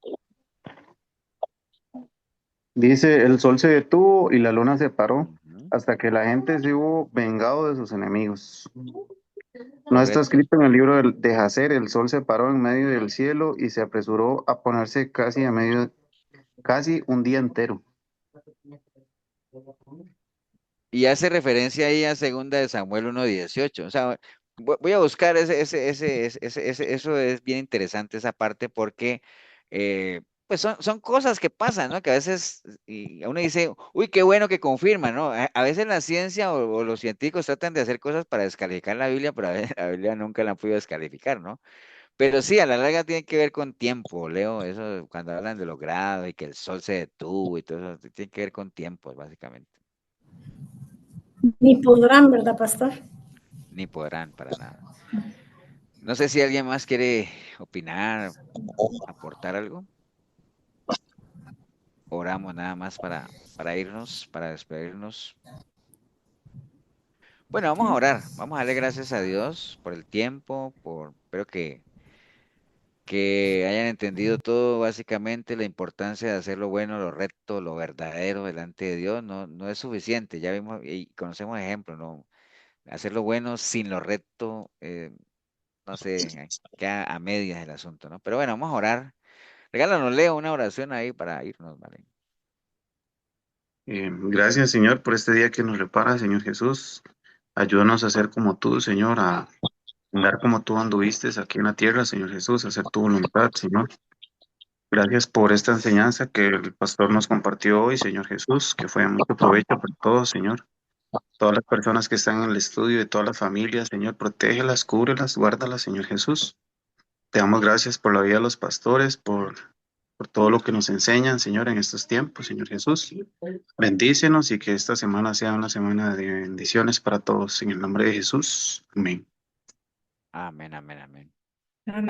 Dice, el sol se detuvo y la luna se paró Ujú. hasta que la gente se hubo vengado de sus enemigos. No está Correcto. escrito en el libro de Jacer, el sol se paró en medio del cielo y se apresuró a ponerse casi un día entero. Y hace referencia ahí a segunda de Samuel 1:18. O sea, voy a buscar eso es bien interesante esa parte porque Pues son cosas que pasan, ¿no? Que a veces y uno dice, uy, qué bueno que confirma, ¿no? A veces la ciencia o los científicos tratan de hacer cosas para descalificar la Biblia, pero a veces la Biblia nunca la han podido descalificar, ¿no? Pero sí, a la larga tiene que ver con tiempo, Leo, eso cuando hablan de los grados y que el sol se detuvo y todo eso, tiene que ver con tiempos, básicamente. Ni podrán, ¿verdad, pastor? Ni podrán para nada. No sé si alguien más quiere opinar, aportar algo. Oramos nada más para irnos, para despedirnos. Bueno, vamos a orar, vamos a darle gracias a Dios por el tiempo, espero que hayan entendido todo, básicamente la importancia de hacer lo bueno, lo recto, lo verdadero delante de Dios, no es suficiente, ya vimos y conocemos ejemplos, ¿no? Hacer lo bueno sin lo recto, no sé, queda a medias el asunto, ¿no? Pero bueno, vamos a orar. Regálanos, Leo, una oración ahí para irnos, ¿vale? Gracias, Señor, por este día que nos repara, Señor Jesús. Ayúdanos a ser como tú, Señor, a andar como tú anduviste aquí en la tierra, Señor Jesús, a hacer tu voluntad, Señor. Gracias por esta enseñanza que el pastor nos compartió hoy, Señor Jesús, que fue de mucho provecho para todos, Señor. Todas las personas que están en el estudio y todas las familias, Señor, protégelas, cúbrelas, guárdalas, Señor Jesús. Te damos gracias por la vida de los pastores, por todo lo que nos enseñan, Señor, en estos tiempos, Señor Jesús. Bendícenos y que esta semana sea una semana de bendiciones para todos. En el nombre de Jesús. Amén. Amén, amén, amén. Amén.